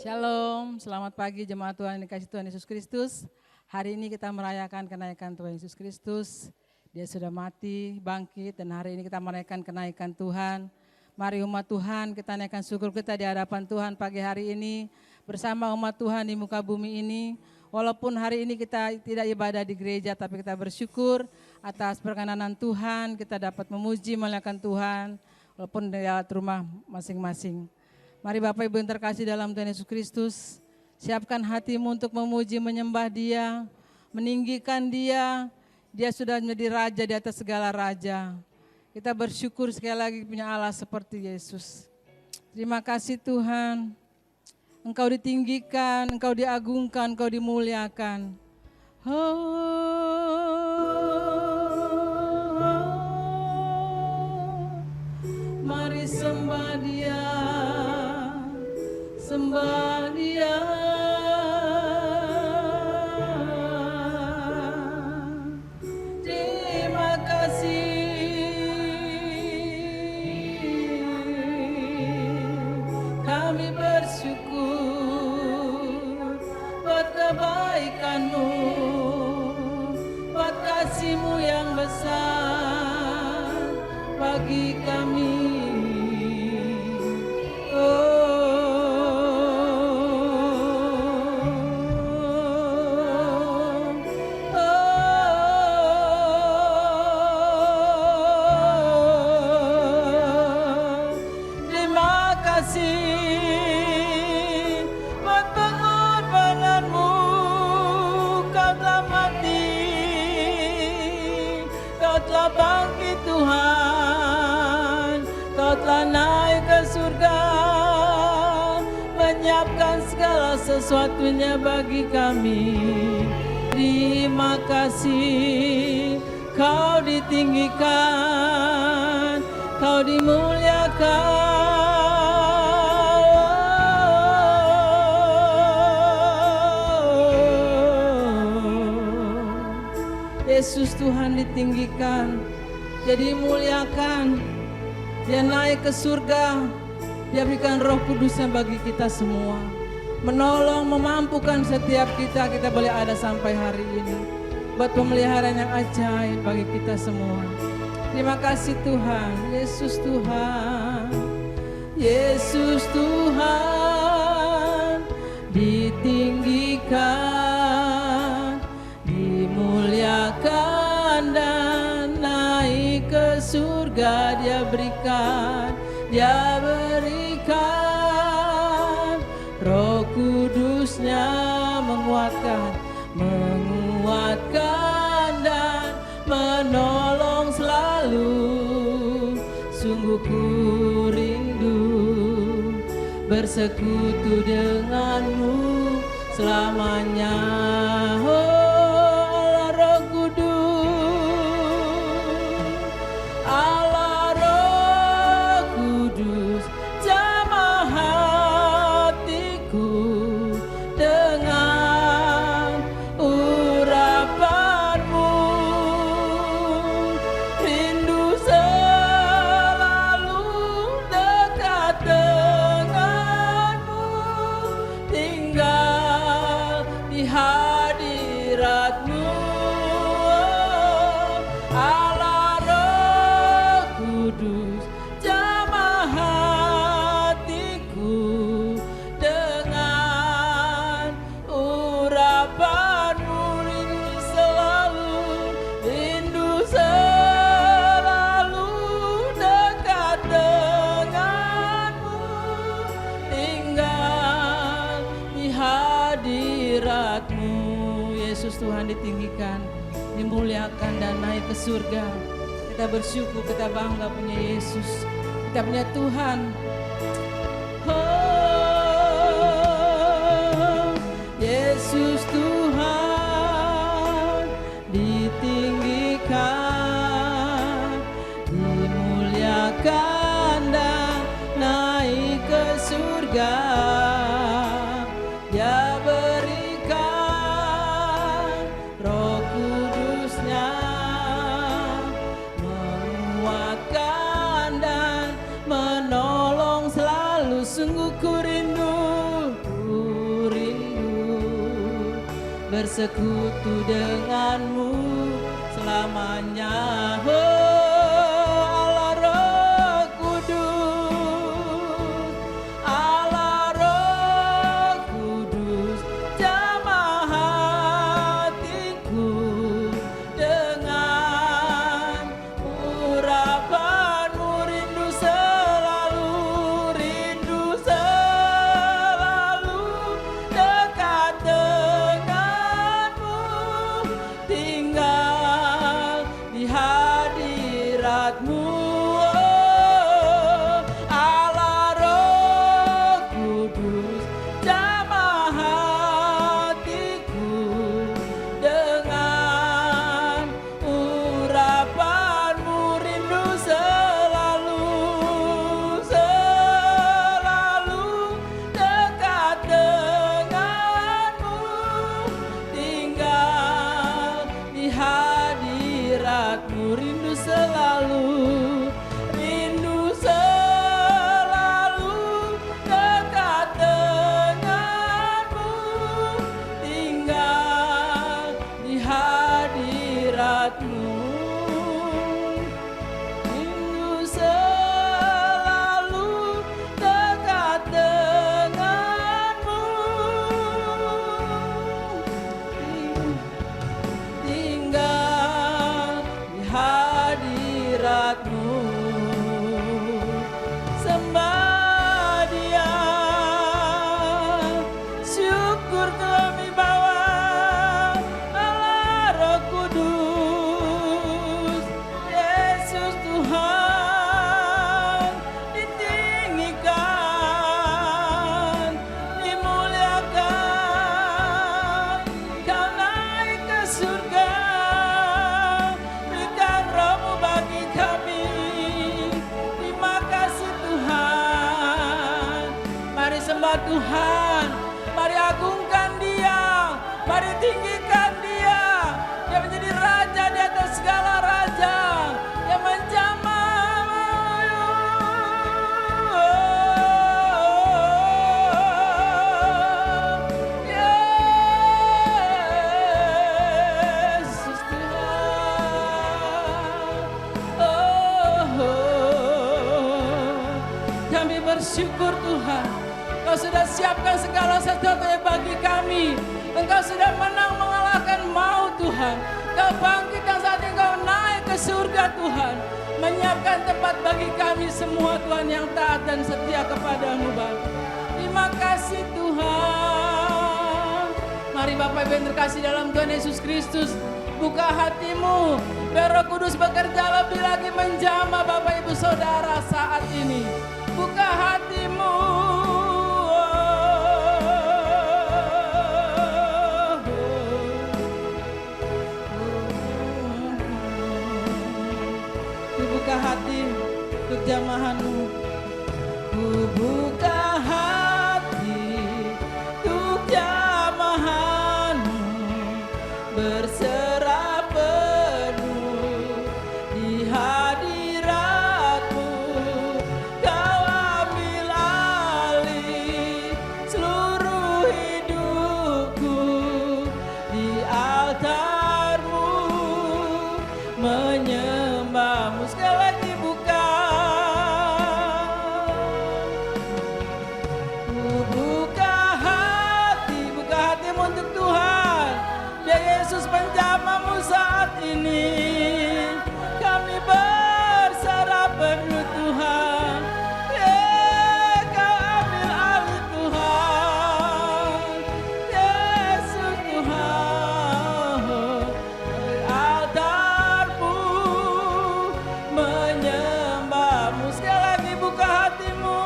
Shalom, selamat pagi jemaat Tuhan yang dikasihi Tuhan Yesus Kristus. Hari ini kita merayakan kenaikan Tuhan Yesus Kristus. Dia sudah mati, bangkit, dan hari ini kita merayakan kenaikan Tuhan. Mari umat Tuhan kita naikkan syukur kita di hadapan Tuhan pagi hari ini. Bersama umat Tuhan di muka bumi ini. Walaupun hari ini kita tidak ibadah di gereja, tapi kita bersyukur atas perkenanan Tuhan. Kita dapat memuji, memuliakan Tuhan, walaupun di rumah masing-masing. Mari Bapak Ibu yang terkasih dalam Tuhan Yesus Kristus, siapkan hatimu untuk memuji, menyembah Dia, meninggikan Dia. Dia sudah menjadi Raja di atas segala Raja. Kita bersyukur sekali lagi punya Allah seperti Yesus. Terima kasih Tuhan, Engkau ditinggikan, Engkau diagungkan, Engkau dimuliakan. Mari sembah Dia. Sembah Dia, terima kasih, kami bersyukur buat kebaikan-Mu, buat kasih-Mu yang besar bagi kami. Sesuatunya bagi kami. Terima kasih, Kau ditinggikan, Kau dimuliakan. Yesus Tuhan ditinggikan, Dia dimuliakan, Dia naik ke surga, Dia berikan Roh Kudusnya bagi kita semua. Menolong, memampukan setiap kita boleh ada sampai hari ini. Buat pemeliharaan yang ajaib bagi kita semua. Terima kasih Tuhan, Yesus Tuhan. Yesus Tuhan ditinggikan, dimuliakan dan naik ke surga. Dia berikan, Dia berikan Roh Kudusnya menguatkan dan menolong selalu. Sungguh ku rindu bersekutu denganmu selamanya. Allah Roh Kudus, Allah Roh Kudus, jamah hatiku dengan urapanmu. Rindu selalu dekat denganmu, tinggal di hadiratmu. Allah Roh Kudus, jamah hatiku dengan urapanmu. Rindu selalu dekat denganmu, tinggal di hadiratmu. Yesus Tuhan ditinggikan, dimuliakan dan naik ke surga. Kita bersyukur, kita bangga punya Yesus, kita punya Tuhan. Yesus Tuhan ditinggikan, dimuliakan dan naik ke surga. Dia berikan Roh Kudusnya bersekutu denganmu selamanya. Allah Roh Kudus, Allah Roh Kudus, jamah hatiku dengan urapanmu, rindu selalu dekat denganmu, tinggal di hadiratmu. Allah Roh Kudus, jamah hatiku dengan urapanmu, rindu selalu dekat denganmu, tinggal di hadiratmu, rindu selalu dekat denganmu, tinggal di hadiratmu, rindu selalu dekat denganmu, tinggal di hadiratmu. Sembah Dia, syukur kami bawa. Allah Roh Kudus, Yesus Tuhan, ditinggikan, dimuliakan. Kau naik ke surga, berikan Roh-Mu bagi kami. Terima kasih Tuhan. Mari sembah Tuhan, mari agungkan Dia, mari tinggikan Dia. Dia menjadi Raja di atas segala raja, yang menjamah. Yesus Tuhan, kami bersyukur Tuhan, Kau sudah siapkan segala sesuatu bagi kami. Engkau sudah menang mengalahkan maut Tuhan. Kau bangkit dan saat ini Kau naik ke surga Tuhan, menyiapkan tempat bagi kami semua Tuhan yang taat dan setia kepadamu Bapa. Terima kasih Tuhan. Mari Bapak Ibu yang terkasih dalam Tuhan Yesus Kristus, buka hatimu, biar Roh Kudus bekerja lebih lagi menjamah Bapak Ibu Saudara saat ini. Buka hatimu. Buka hati untuk jamahanmu. Ku buka hati untuk jamahanmu, berserah penuh di hadiratmu. Kau ambil alih seluruh hidupku di altarmu, menyembahmu. Sekali lagi buka. Buka hatimu untuk Tuhan. Biar Yesus penjamamu saat ini. Kami berserah penuh Tuhan. Kau ambil alih Tuhan. Yesus Tuhan, dari altarmu, menyembahmu. Sekali lagi buka hatimu.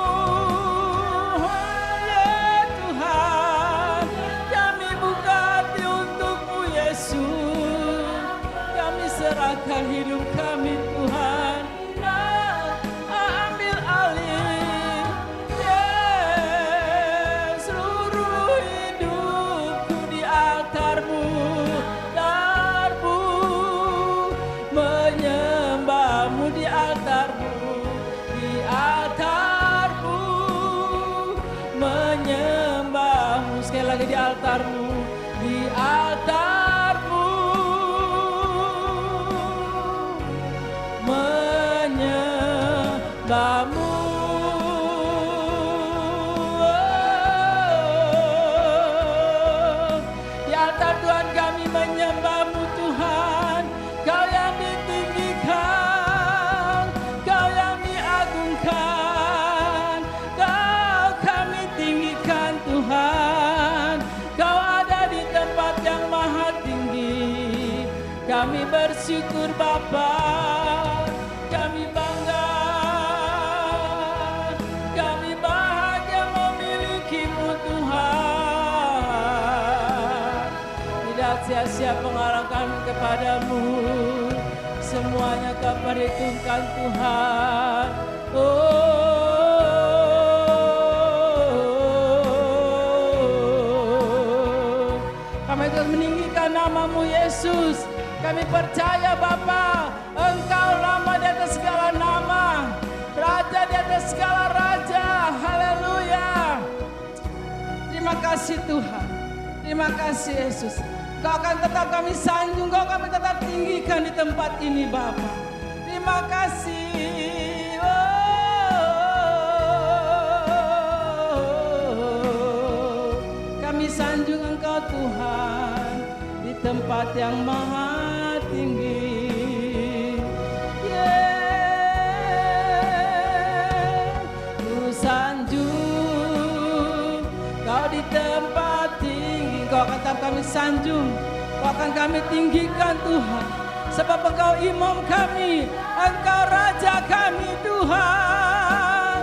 Ya Tuhan, kami buka hati untukmu Yesus. Kami serahkan hidup kami Tuhan. Ambil alih seluruh hidupku di altarmu. Menyembahmu di altarmu, di altarmu, menyembahmu. Sekali lagi di altarmu, di altar. menyembahmu. Di altar Tuhan kami menyembahmu Tuhan, Kau yang ditinggikan, Kau yang diagungkan, Kau kami tinggikan Tuhan, Kau ada di tempat yang maha tinggi. Kami bersyukur Bapa, kami bangga, kami bahagia memilikimu Tuhan. Tidak sia-sia pengarah kami kepadamu, semuanya Kau perhitungkan Tuhan. Kami terus meninggikan nama-Mu Yesus. Kami percaya Bapa, Engkau nama di atas segala nama, Raja di atas segala raja. Haleluya. Terima kasih Tuhan, terima kasih Yesus. Kau akan tetap kami sanjung, Kau kami tetap tinggikan di tempat ini Bapa. Terima kasih. Kami sanjung Engkau Tuhan di tempat yang maha tinggi. Ku sanjung Kau di tempat tinggi. Kau akan tetap kami sanjung, Kau akan kami tinggikan Tuhan, sebab Engkau imam kami, Engkau raja kami Tuhan.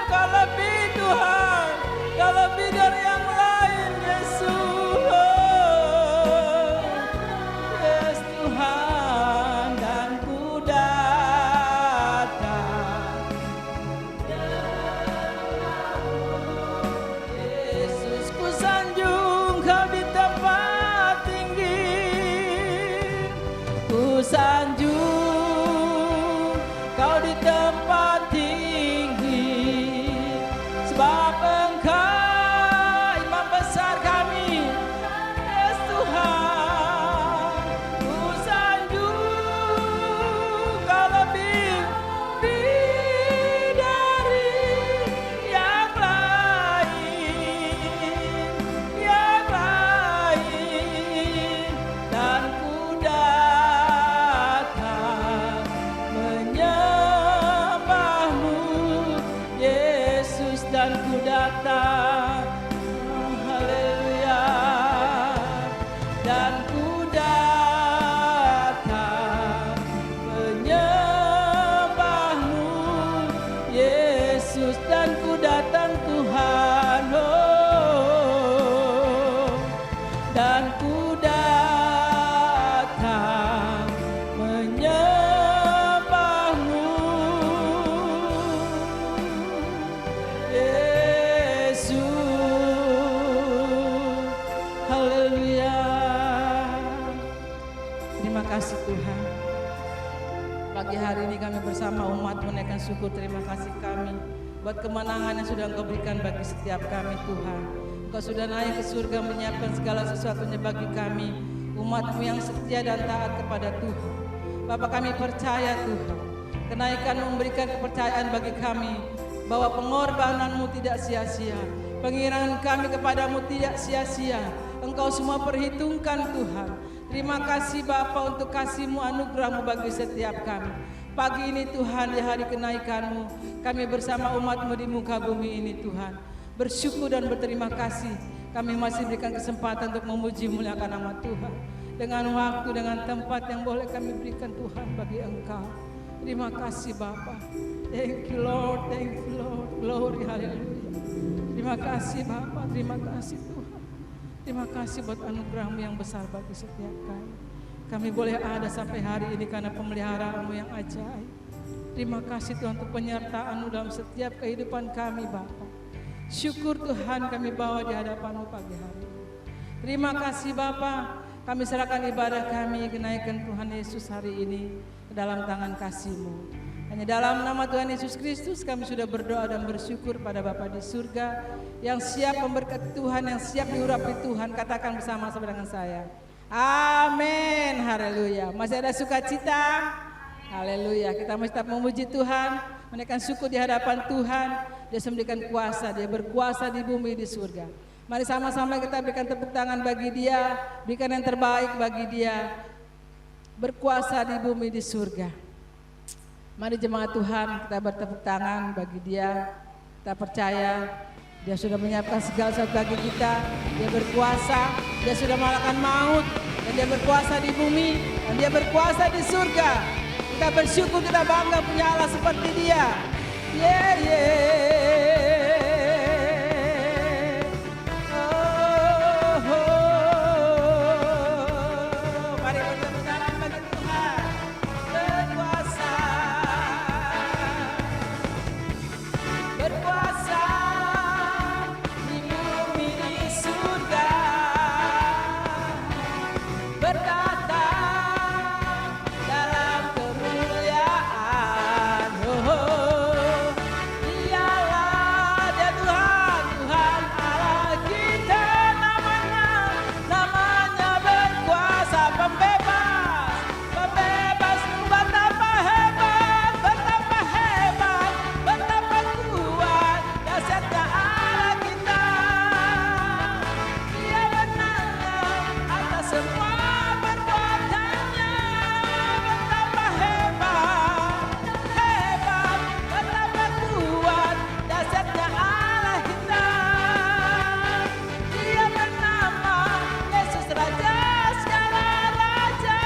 Kau lebih Tuhan, Kau lebih dari yang lain Yesus. Yes Tuhan, dan ku datang. Yesus, ku sanjung Kau di tempat tinggi. Ku sanjung Kau di tempat tinggi, sebab Engkau imam besar kami. Yes Tuhan, ku sanjung Kau lebih dari yang lain, dan ku datang menyembahmu Yesus, dan ku datang, haleluya, dan ku datang menyembahmu Yesus, dan ku datang Tuhan, dan ku datang menyembahmu Yesus, haleluya. Terima kasih Tuhan. Pagi hari ini kami bersama umat menaikkan syukur terima kasih kami buat kemenangan yang sudah Engkau berikan bagi setiap kami Tuhan. Engkau sudah naik ke surga menyiapkan segala sesuatunya bagi kami, umat-Mu yang setia dan taat kepada Tuhan. Bapa, kami percaya Tuhan, kenaikan memberikan kepercayaan bagi kami bahwa pengorbanan-Mu tidak sia-sia, pengirangan kami kepadamu tidak sia-sia. Engkau semua perhitungkan Tuhan. Terima kasih Bapa untuk kasih-Mu, anugerah-Mu bagi setiap kami. Pagi ini Tuhan, di hari kenaikan-Mu, kami bersama umat-Mu di muka bumi ini Tuhan, bersyukur dan berterima kasih. Kami masih berikan kesempatan untuk memuji muliakan nama Tuhan, dengan waktu, dengan tempat yang boleh kami berikan Tuhan bagi Engkau. Terima kasih Bapa. Thank you Lord, thank you Lord, glory, haleluya. Terima kasih Bapa, terima kasih Tuhan. Terima kasih buat anugerah-Mu yang besar bagi setiap kami. Kami boleh ada sampai hari ini karena pemeliharaan-Mu yang ajaib. Terima kasih Tuhan untuk penyertaan-Mu dalam setiap kehidupan kami Bapa. Syukur Tuhan kami bawa di hadapan-Mu pagi hari ini. Terima kasih Bapa, kami serahkan ibadah kami, kenaikan Tuhan Yesus hari ini ke dalam tangan kasih-Mu. Hanya dalam nama Tuhan Yesus Kristus kami sudah berdoa dan bersyukur pada Bapa di surga yang siap memberkati Tuhan, yang siap diurapi Tuhan. Katakan bersama-sama dengan saya. Amin, haleluya. Masih ada sukacita? Haleluya, kita mesti tetap memuji Tuhan, menaikkan syukur di hadapan Tuhan. Dia memberikan kuasa, dia berkuasa di bumi, di surga. Mari sama-sama kita berikan tepuk tangan bagi dia, berikan yang terbaik bagi dia. Berkuasa di bumi, di surga. Mari jemaat Tuhan, kita bertepuk tangan bagi dia. Kita percaya dia sudah menyiapkan segala sesuatu bagi kita. Dia berkuasa, dia sudah mengalahkan maut, dan dia berkuasa di bumi, dan dia berkuasa di surga. Kita bersyukur, kita bangga punya Allah seperti dia. Yeah, yeah. Oh, oh. Mari bertepuk tangan bagi Tuhan. Berkuasa, berkuasa di bumi, di surga. Bertata dalam kemuliaan. Oh, oh. Dialah dia Tuhan, Tuhan Allah kita, namanya berkuasa, pembebas, pembebas, betapa hebat, betapa hebat, betapa kuat dahsyatnya Allah kita. Dia menang atas semua perbuatannya, betapa hebat, hebat, betapa kuat dahsyatnya Allah kita. Dia bernama Yesus, Raja segala raja,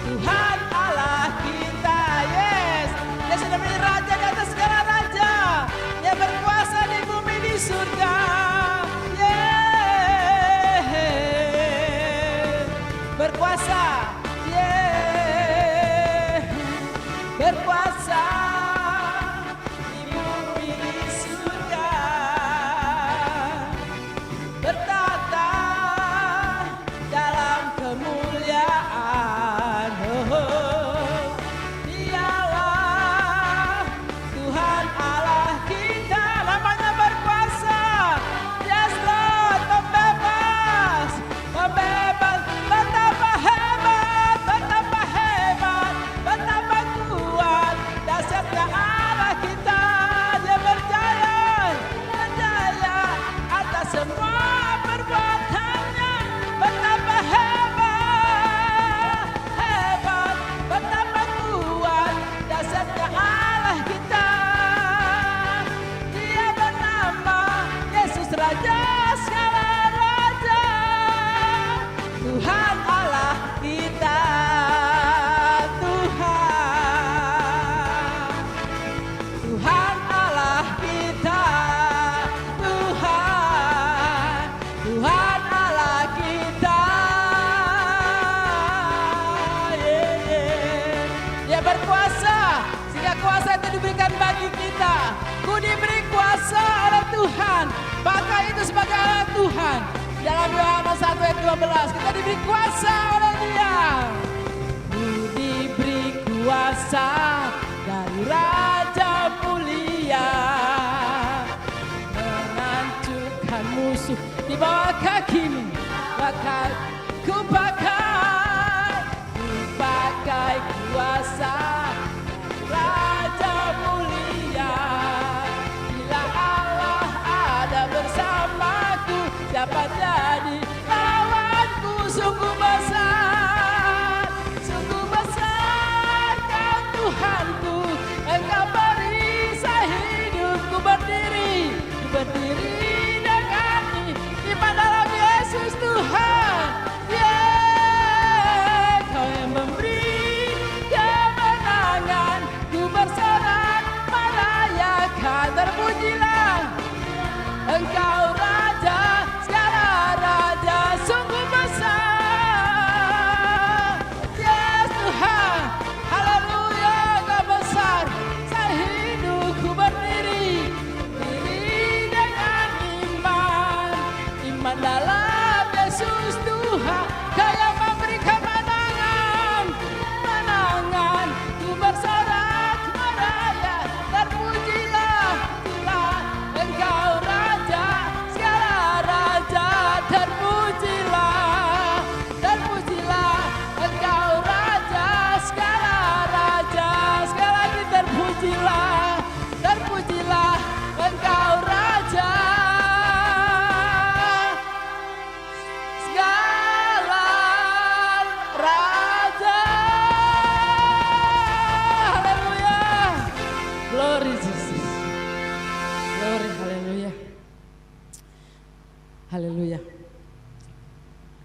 Tuhan Allah kita. Yes, dia sudah menjadi raja di atas segala raja. Dia berkuasa di bumi, di surga. Yeah, berkuasa. Yeah, berkuasa di bumi, di surga. Bertata dalam kemuliaan. Oh, oh. Dialah Tuhan Allah kita, namanya berkuasa. Yes Lord, pembebas, pembebas, betapa hebat, betapa hebat, betapa kuat dahsyatnya Allah kita. Dia berjaya, berjaya atas semua perbuatannya, betapa hebat, hebat, betapa kuat dahsyatnya Allah kita. Dia bernama Yesus, Raja segala raja, Tuhan Allah kita. Tuhan Allah kita, Tuhan Allah kita. Yeah, yeah. Dia berkuasa, sehingga kuasa itu diberikan bagi kita. Ku diberi kuasa oleh Tuhan, maka itu sebagai anak Tuhan. Dalam Yohanes 1 ayat 12, kita diberi kuasa oleh Dia. Ku diberi kuasa dari Raja mulia, menghancurkan musuh di bawah kakimu. Maka ku pakai kuasa Raja mulia. Bila Allah ada bersamaku, siapa jadi lawanku? Sungguh besar, sungguh besar kan Tuhanku. Engkau beri saya hidupku berdiri dengan iman dalam Yesus Tuhan. Yeah.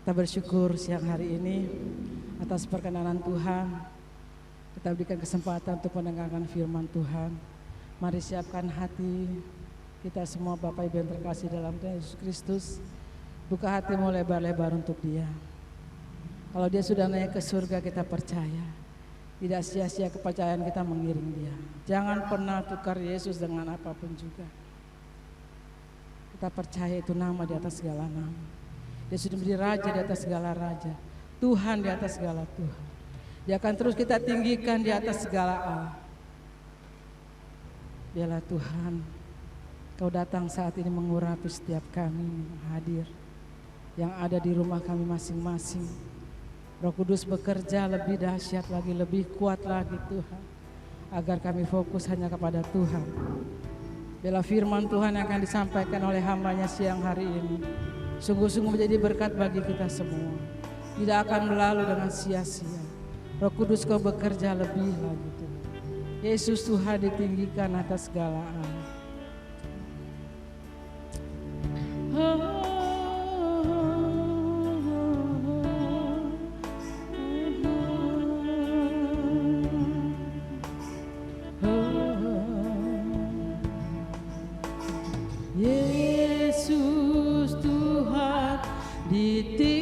Kita bersyukur siang hari ini atas perkenanan Tuhan. Kita berikan kesempatan untuk mendengarkan firman Tuhan. Mari siapkan hati kita semua Bapak Ibu yang terkasih dalam Tuhan Yesus Kristus. Buka hatimu lebar-lebar untuk Dia. Kalau Dia sudah naik ke surga, kita percaya. Tidak sia-sia kepercayaan kita mengiring Dia. Jangan pernah tukar Yesus dengan apapun juga. Kita percaya itu nama di atas segala nama. Dia sudah menjadi raja di atas segala raja. Tuhan di atas segala Tuhan. Dia akan terus kita tinggikan di atas segala Allah. Biarlah Tuhan, Kau datang saat ini mengurapi setiap kami yang hadir, yang ada di rumah kami masing-masing. Roh Kudus bekerja lebih dahsyat lagi, lebih kuat lagi Tuhan, agar kami fokus hanya kepada Tuhan. Biarlah firman Tuhan yang akan disampaikan oleh hamba-Nya siang hari ini sungguh-sungguh menjadi berkat bagi kita semua. Tidak akan berlalu dengan sia-sia. Roh Kudus Kau bekerja lebih lagi Tuhan. Yesus Tuhan ditinggikan atas segala Allah. Yesus Tuhan ditinggikan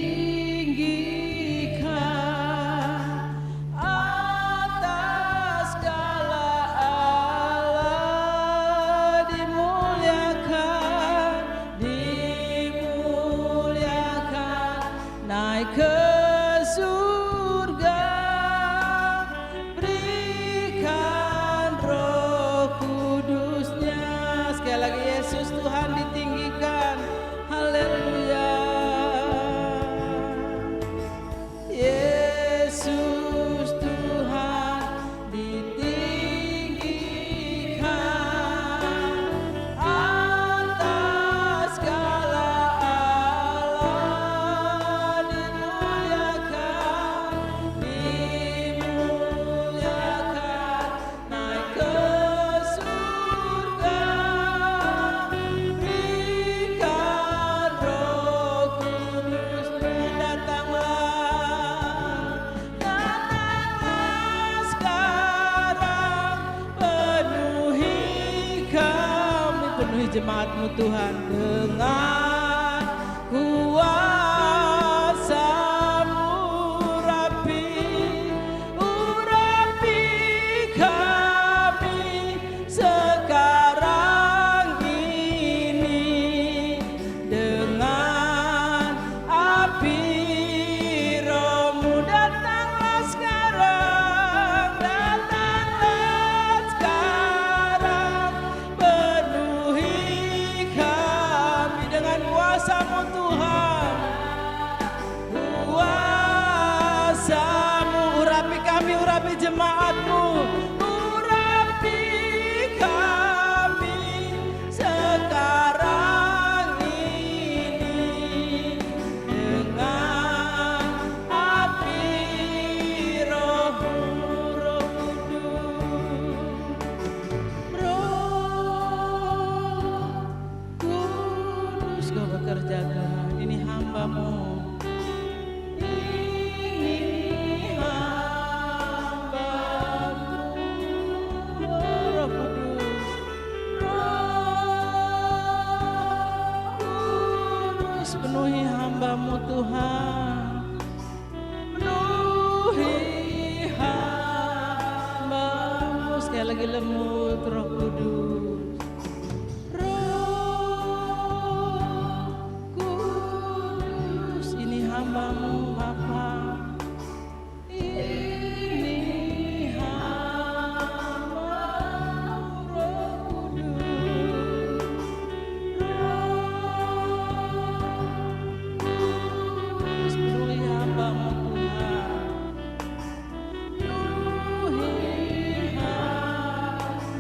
atas segala Allah, dimuliakan naik ke surga, berikan Roh Kudus-Nya. Sekali lagi Yesus Tuhan ditinggikan, haleluya. Yesus Tuhan ditinggikan atas segala Allah, dimuliakan naik ke surga, berikan Roh Kudus. Datanglah sekarang, penuhi kami, penuhi jemaat-Mu Tuhan dengan kuasa-Mu. Urapi kami sekarang ini dengan api Roh-Mu. Datanglah sekarang, penuhi kami dengan kuasa-Mu Tuhan. Kuasa-Mu, urapi kami, urapi jemaat-Mu, urapi kami sekarang ini dengan api Roh-Mu, Roh Kudus. Kau bekerja Tuhan, ini hamba-Mu. Penuhi hamba-Mu Tuhan, penuhi hamba-Mu. Sekali lagi lembut Roh Kudus. Roh Kudus, ini hamba-Mu Bapa. Ini hamba-Mu Roh Kudus. Penuhi hamba-Mu Tuhan, penuhi hamba-Mu.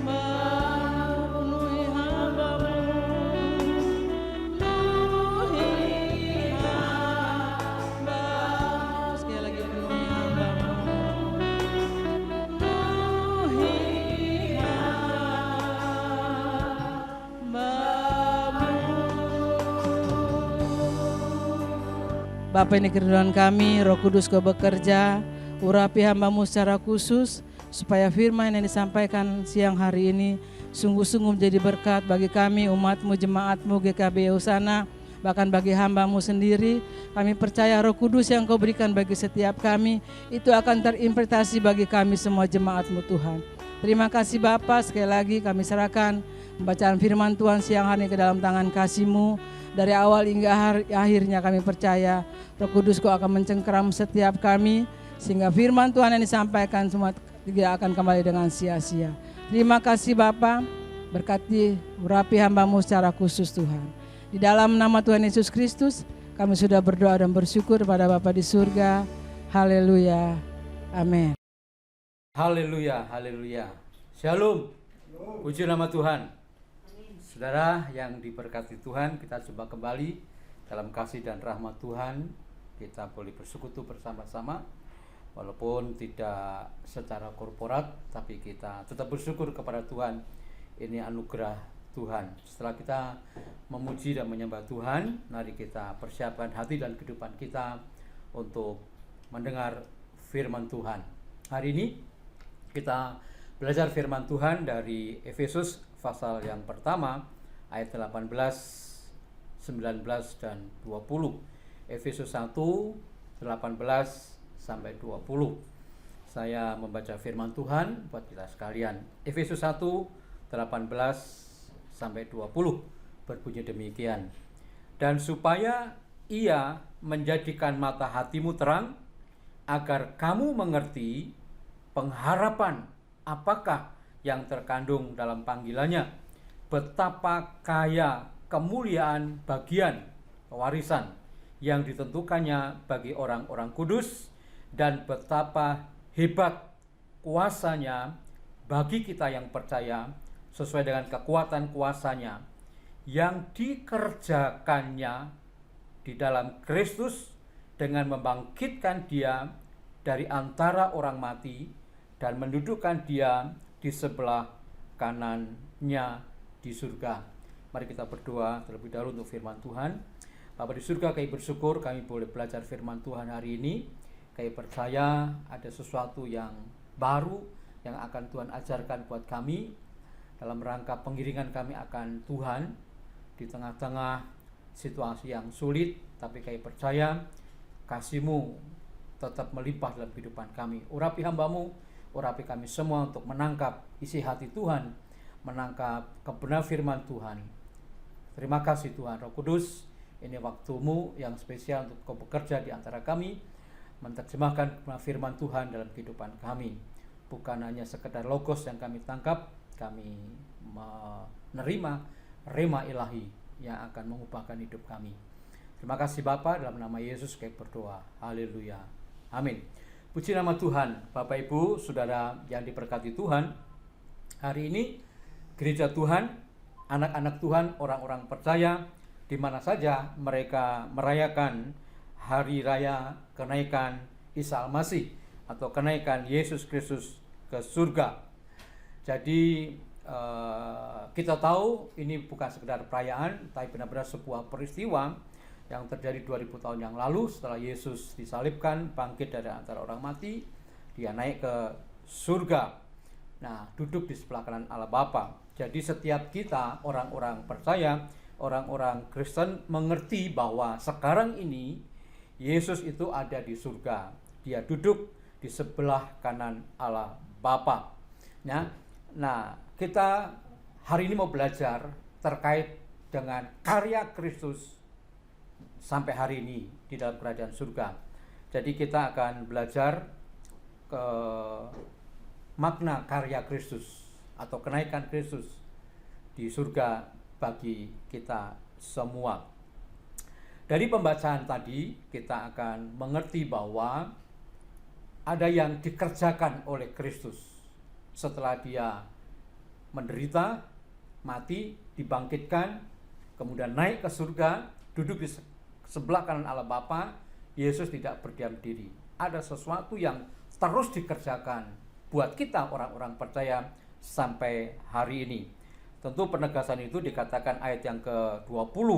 Bapa ini kerinduan kami, Roh Kudus Kau bekerja, urapi hamba-Mu secara khusus, supaya firman yang disampaikan siang hari ini sungguh-sungguh menjadi berkat bagi kami, umat-Mu, jemaat-Mu, GKB Hosana, bahkan bagi hamba-Mu sendiri. Kami percaya Roh Kudus yang Kau berikan bagi setiap kami, itu akan terinterpretasi bagi kami semua jemaat-Mu Tuhan. Terima kasih Bapa, sekali lagi kami serahkan pembacaan firman Tuhan siang hari ini ke dalam tangan kasih-Mu. Dari awal hingga akhirnya kami percaya Roh Kudus Kau akan mencengkeram setiap kami, sehingga firman Tuhan yang disampaikan semua tidak akan kembali dengan sia-sia. Terima kasih Bapa, berkati urapi hamba-Mu secara khusus Tuhan. Di dalam nama Tuhan Yesus Kristus kami sudah berdoa dan bersyukur pada Bapa di surga. Haleluya. Amin. Haleluya, haleluya. Shalom. Puji nama Tuhan. Saudara yang diberkati Tuhan, kita coba kembali dalam kasih dan rahmat Tuhan. Kita boleh bersekutu bersama-sama, walaupun tidak secara korporat, tapi kita tetap bersyukur kepada Tuhan. Ini anugerah Tuhan. Setelah kita memuji dan menyembah Tuhan, mari kita persiapkan hati dan kehidupan kita untuk mendengar firman Tuhan. Hari ini kita belajar firman Tuhan dari Efesus pasal yang pertama ayat 18, 19 dan 20. Efesus 1 18 sampai 20. Saya membaca firman Tuhan buat kita sekalian. Efesus 1 18 sampai 20 berbunyi demikian. Dan supaya Ia menjadikan mata hatimu terang, agar kamu mengerti pengharapan apakah yang terkandung dalam panggilannya, betapa kaya kemuliaan bagian warisan yang ditentukannya bagi orang-orang kudus, dan betapa hebat kuasanya bagi kita yang percaya, sesuai dengan kekuatan kuasanya yang dikerjakannya di dalam Kristus dengan membangkitkan Dia dari antara orang mati dan mendudukkan Dia di sebelah kanannya di surga. Mari kita berdoa terlebih dahulu untuk firman Tuhan. Bapa di surga, kami bersyukur kami boleh belajar firman Tuhan hari ini. Kami percaya ada sesuatu yang baru yang akan Tuhan ajarkan buat kami dalam rangka pengiringan kami akan Tuhan di tengah-tengah situasi yang sulit, tapi kami percaya kasih-Mu tetap melimpah dalam kehidupan kami. Urapi hamba-Mu, urapi kami semua untuk menangkap isi hati Tuhan, menangkap kebenaran firman Tuhan. Terima kasih Tuhan. Roh Kudus, ini waktu-Mu yang spesial untuk Kau bekerja di antara kami, menerjemahkan firman Tuhan dalam kehidupan kami. Bukan hanya sekedar logos yang kami tangkap, kami menerima rema ilahi yang akan mengubahkan hidup kami. Terima kasih Bapa, dalam nama Yesus kami berdoa. Haleluya. Amin. Puji nama Tuhan. Bapak Ibu, Saudara yang diberkati Tuhan, hari ini gereja Tuhan, anak-anak Tuhan, orang-orang percaya di mana saja mereka merayakan hari raya kenaikan Isa Al-Masih atau kenaikan Yesus Kristus ke surga. Jadi kita tahu ini bukan sekedar perayaan, tapi benar-benar sebuah peristiwa yang terjadi 2000 tahun yang lalu setelah Yesus disalibkan, bangkit dari antara orang mati, Dia naik ke surga. Nah, duduk di sebelah kanan Allah Bapa. Jadi setiap kita, orang-orang percaya, orang-orang Kristen, mengerti bahwa sekarang ini Yesus itu ada di surga. Dia duduk di sebelah kanan Allah Bapa. Nah, kita hari ini mau belajar terkait dengan karya Kristus sampai hari ini di dalam kerajaan surga. Jadi kita akan belajar ke makna karya Kristus atau kenaikan Kristus di surga bagi kita semua. Dari pembacaan tadi kita akan mengerti bahwa ada yang dikerjakan oleh Kristus setelah Dia menderita, mati, dibangkitkan, kemudian naik ke surga, duduk di sebelah kanan Allah Bapa. Yesus tidak berdiam diri. Ada sesuatu yang terus dikerjakan buat kita orang-orang percaya sampai hari ini. Tentu penegasan itu dikatakan ayat yang ke-20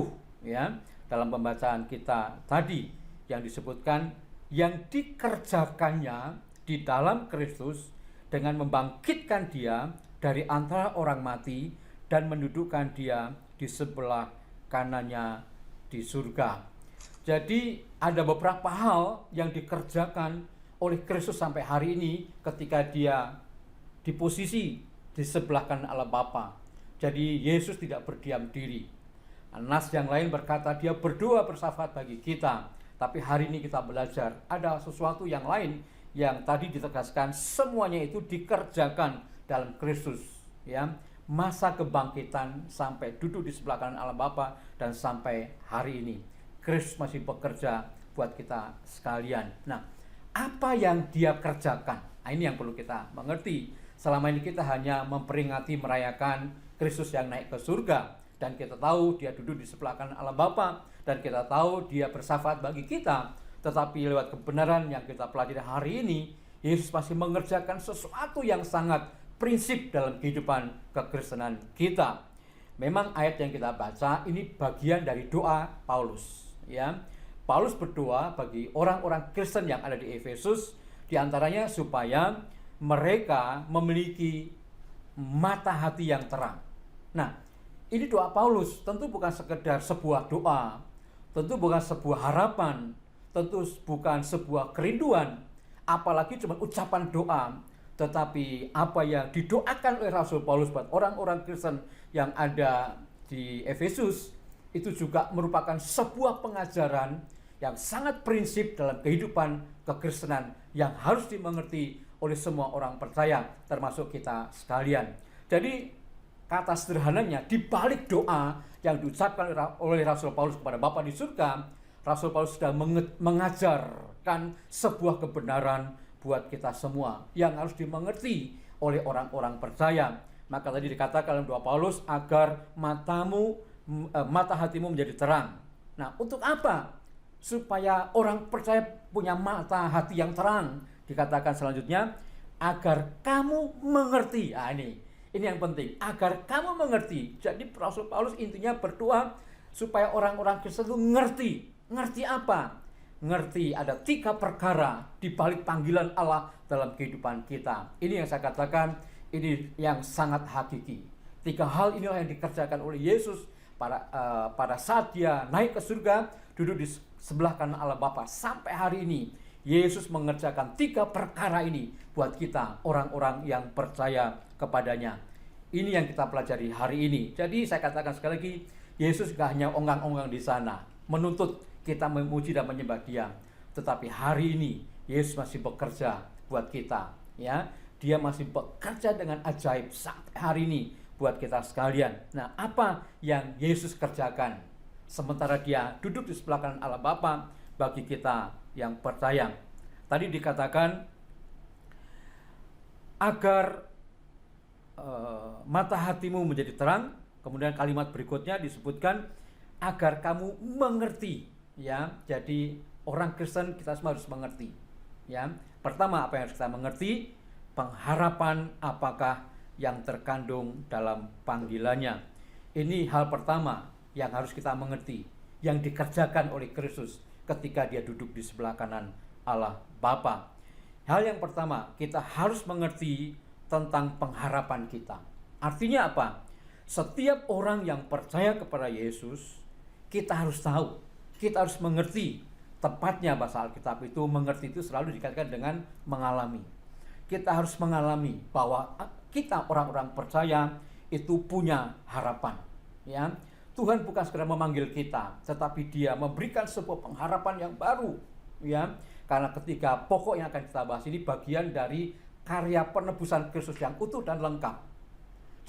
ya, dalam pembacaan kita tadi. yang disebutkan yang dikerjakannya di dalam Kristus dengan membangkitkan dia dari antara orang mati dan mendudukkan dia di sebelah kanannya di surga. Jadi ada beberapa hal yang dikerjakan oleh Kristus sampai hari ini ketika dia di posisi di sebelah kanan Allah Bapa. Jadi Yesus tidak berdiam diri. Nas yang lain berkata dia berdoa bersyafaat bagi kita. Tapi hari ini kita belajar ada sesuatu yang lain yang tadi ditegaskan semuanya itu dikerjakan dalam Kristus, ya. Masa kebangkitan sampai duduk di sebelah kanan Allah Bapa dan sampai hari ini Kristus masih bekerja buat kita sekalian. Nah, apa yang dia kerjakan? Nah, ini yang perlu kita mengerti. Selama ini kita hanya memperingati merayakan Kristus yang naik ke surga, dan kita tahu dia duduk di sebelah kanan Allah Bapa, dan kita tahu dia bersyafaat bagi kita. Tetapi lewat kebenaran yang kita pelajari hari ini, Yesus masih mengerjakan sesuatu yang sangat prinsip dalam kehidupan kekristenan kita. Memang ayat yang kita baca ini bagian dari doa Paulus, ya. Paulus berdoa bagi orang-orang Kristen yang ada di Efesus, diantaranya supaya mereka memiliki mata hati yang terang. Nah, ini doa Paulus, tentu bukan sekedar sebuah doa, tentu bukan sebuah harapan, tentu bukan sebuah kerinduan, apalagi cuma ucapan doa, tetapi apa yang didoakan oleh Rasul Paulus buat orang-orang Kristen yang ada di Efesus itu juga merupakan sebuah pengajaran yang sangat prinsip dalam kehidupan kekristenan yang harus dimengerti oleh semua orang percaya, termasuk kita sekalian. Jadi kata sederhananya, di balik doa yang diucapkan oleh Rasul Paulus kepada Bapa di surga, Rasul Paulus sudah mengajarkan sebuah kebenaran buat kita semua yang harus dimengerti oleh orang-orang percaya. Maka tadi dikatakan dalam doa Paulus agar mata hatimu menjadi terang. Nah, untuk apa? Supaya orang percaya punya mata hati yang terang. Dikatakan selanjutnya agar kamu mengerti. Nah, ini yang penting, agar kamu mengerti. Jadi Rasul Paulus intinya berdoa supaya orang-orang Kristen itu ngerti. Ngerti apa? Ngerti ada 3 perkara di balik panggilan Allah dalam kehidupan kita. Ini yang saya katakan, ini yang sangat hakiki. 3 hal inilah yang dikerjakan oleh Yesus pada saat dia naik ke surga, duduk di sebelah kanan Allah Bapa. Sampai hari ini Yesus mengerjakan 3 perkara ini buat kita, orang-orang yang percaya kepadanya. Ini yang kita pelajari hari ini. Jadi saya katakan sekali lagi, Yesus gak hanya onggang-onggang di sana menuntut kita memuji dan menyembah dia, tetapi hari ini Yesus masih bekerja buat kita, ya. Dia masih bekerja dengan ajaib sampai hari ini buat kita sekalian. Nah, apa yang Yesus kerjakan sementara dia duduk di sebelah kanan Allah Bapa bagi kita yang percaya? Tadi dikatakan agar mata hatimu menjadi terang. Kemudian kalimat berikutnya disebutkan agar kamu mengerti, ya. Jadi orang Kristen kita semua harus mengerti, ya. Pertama, apa yang harus kita mengerti? Pengharapan apakah yang terkandung dalam panggilannya. Ini hal pertama yang harus kita mengerti, yang dikerjakan oleh Kristus ketika dia duduk di sebelah kanan Allah Bapa. Hal yang pertama, kita harus mengerti tentang pengharapan kita. Artinya apa? Setiap orang yang percaya kepada Yesus, kita harus tahu, kita harus mengerti. Tepatnya bahasa Alkitab itu, mengerti itu selalu dikatakan dengan mengalami. Kita harus mengalami bahwa kita orang-orang percaya itu punya harapan, ya. Tuhan bukan sekedar memanggil kita, tetapi dia memberikan sebuah pengharapan yang baru, ya. Karena ketika pokok yang akan kita bahas ini bagian dari karya penebusan Kristus yang utuh dan lengkap.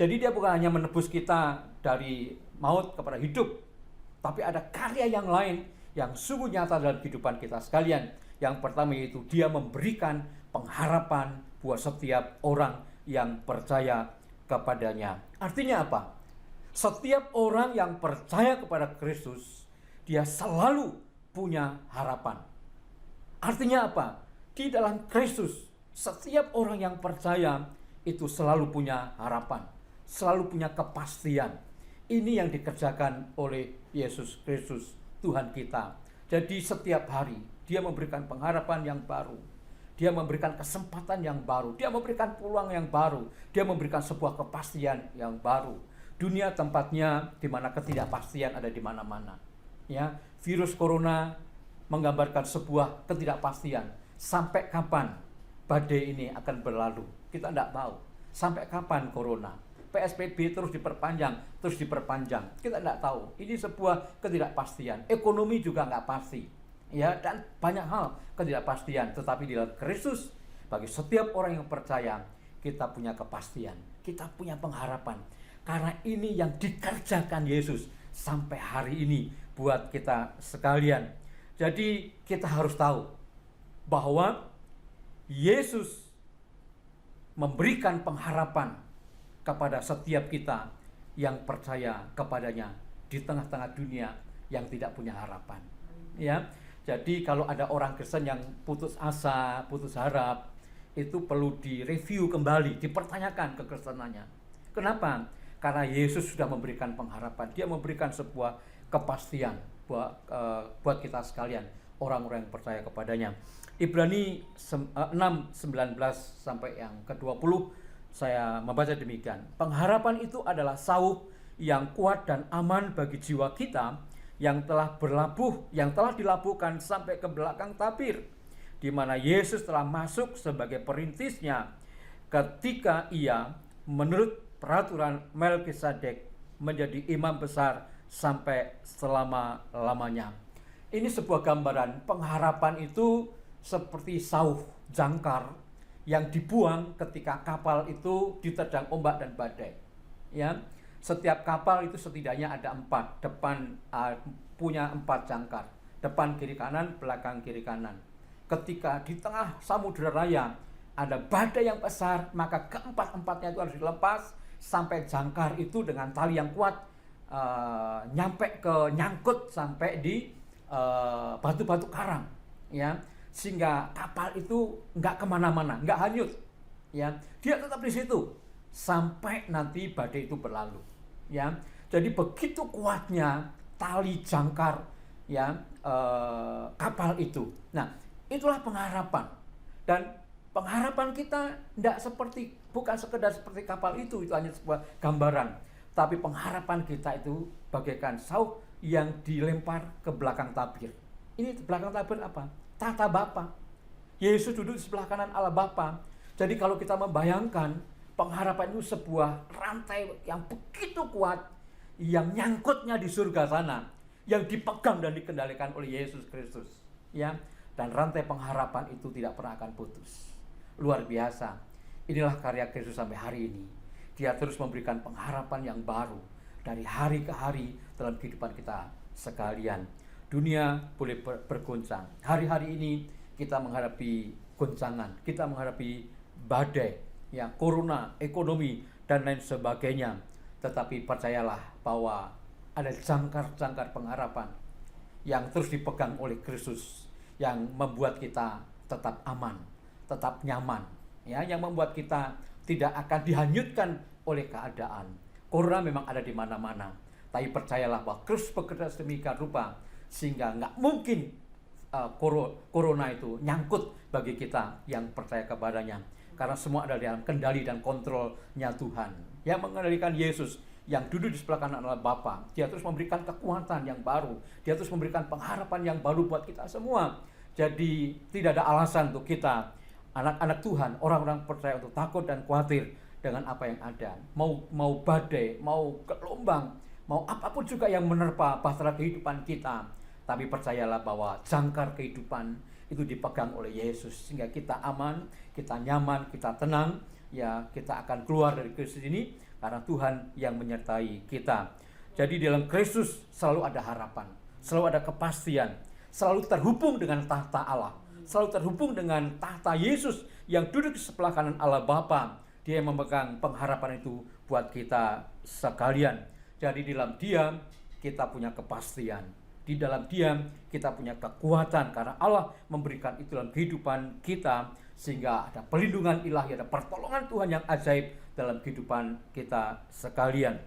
Jadi dia bukan hanya menebus kita dari maut kepada hidup, tapi ada karya yang lain yang sungguh nyata dalam kehidupan kita sekalian. Yang pertama yaitu dia memberikan pengharapan buat setiap orang yang percaya kepadanya. Artinya apa? Setiap orang yang percaya kepada Kristus, dia selalu punya harapan. Artinya apa? Di dalam Kristus, setiap orang yang percaya itu selalu punya harapan, selalu punya kepastian. Ini yang dikerjakan oleh Yesus Kristus, Tuhan kita. Jadi setiap hari dia memberikan pengharapan yang baru. Dia memberikan kesempatan yang baru. Dia memberikan peluang yang baru. Dia memberikan sebuah kepastian yang baru. Dunia tempatnya di mana ketidakpastian ada di mana-mana. Ya, virus corona menggambarkan sebuah ketidakpastian. Sampai kapan badai ini akan berlalu? Kita tidak tahu. Sampai kapan corona? PSBB terus diperpanjang. Kita tidak tahu. Ini sebuah ketidakpastian. Ekonomi juga nggak pasti. Ya, dan banyak hal ketidakpastian. Tetapi di dalam Kristus, bagi setiap orang yang percaya, kita punya kepastian, kita punya pengharapan. Karena ini yang dikerjakan Yesus sampai hari ini buat kita sekalian. Jadi kita harus tahu bahwa Yesus memberikan pengharapan kepada setiap kita yang percaya kepadanya di tengah-tengah dunia yang tidak punya harapan. Ya. Jadi kalau ada orang Kristen yang putus asa, putus harap, itu perlu direview kembali, dipertanyakan kekristenannya. Kenapa? Karena Yesus sudah memberikan pengharapan. Dia memberikan sebuah kepastian buat kita sekalian, orang-orang yang percaya kepadanya. Ibrani 6:19 sampai yang ke-20 saya membaca demikian. Pengharapan itu adalah sauh yang kuat dan aman bagi jiwa kita yang telah dilabuhkan sampai ke belakang tabir, di mana Yesus telah masuk sebagai perintisnya ketika ia menurut peraturan Melkisedek menjadi imam besar sampai selama-lamanya. Ini sebuah gambaran pengharapan itu seperti sauh jangkar yang dibuang ketika kapal itu diterjang ombak dan badai. Ya. Setiap kapal itu setidaknya ada 4, punya 4 jangkar, depan kiri kanan, belakang kiri kanan. Ketika di tengah samudera raya ada badai yang besar, maka keempat-empatnya itu harus dilepas sampai jangkar itu dengan tali yang kuat nyangkut sampai di batu-batu karang, ya, sehingga kapal itu nggak kemana-mana, nggak hanyut, ya, dia tetap di situ sampai nanti badai itu berlalu. Ya, jadi begitu kuatnya tali jangkar, ya, kapal itu. Nah, itulah pengharapan. Dan pengharapan kita bukan sekedar seperti kapal itu hanya sebuah gambaran. Tapi pengharapan kita itu bagaikan sauh yang dilempar ke belakang tabir. Ini belakang tabir apa? Tahta Bapa. Yesus duduk di sebelah kanan Allah Bapa. Jadi kalau kita membayangkan pengharapan itu sebuah rantai yang begitu kuat yang nyangkutnya di surga sana, yang dipegang dan dikendalikan oleh Yesus Kristus, ya. Dan rantai pengharapan itu tidak pernah akan putus. Luar biasa. Inilah karya Kristus sampai hari ini. Dia terus memberikan pengharapan yang baru dari hari ke hari dalam kehidupan kita sekalian. Dunia boleh bergoncang. Hari-hari ini kita menghadapi goncangan, kita menghadapi badai, ya, corona, ekonomi, dan lain sebagainya. Tetapi percayalah bahwa ada jangkar-jangkar pengharapan yang terus dipegang oleh Kristus, yang membuat kita tetap aman, tetap nyaman, ya, yang membuat kita tidak akan dihanyutkan oleh keadaan. Corona memang ada di mana-mana, tapi percayalah bahwa Kristus bekerja sedemikian rupa sehingga nggak mungkin corona itu nyangkut bagi kita yang percaya kepadanya. Karena semua ada dalam kendali dan kontrolnya Tuhan yang mengendalikan Yesus yang duduk di sebelah kanan Allah Bapa. Dia terus memberikan kekuatan yang baru. Dia terus memberikan pengharapan yang baru buat kita semua. Jadi tidak ada alasan untuk kita, anak-anak Tuhan, orang-orang percaya, untuk takut dan khawatir dengan apa yang ada. Mau badai, mau gelombang, mau apapun juga yang menerpa bahtera kehidupan kita. Tapi percayalah bahwa jangkar kehidupan itu dipegang oleh Yesus sehingga kita aman, kita nyaman, kita tenang, ya, kita akan keluar dari krisis ini karena Tuhan yang menyertai kita. Jadi dalam Kristus selalu ada harapan, selalu ada kepastian, selalu terhubung dengan tahta Allah, selalu terhubung dengan tahta Yesus yang duduk di sebelah kanan Allah Bapa. Dia yang memegang pengharapan itu buat kita sekalian. Jadi di dalam Dia kita punya kepastian. Di dalam Dia kita punya kekuatan karena Allah memberikan itu dalam kehidupan kita sehingga ada perlindungan ilahi, ada pertolongan Tuhan yang ajaib dalam kehidupan kita sekalian.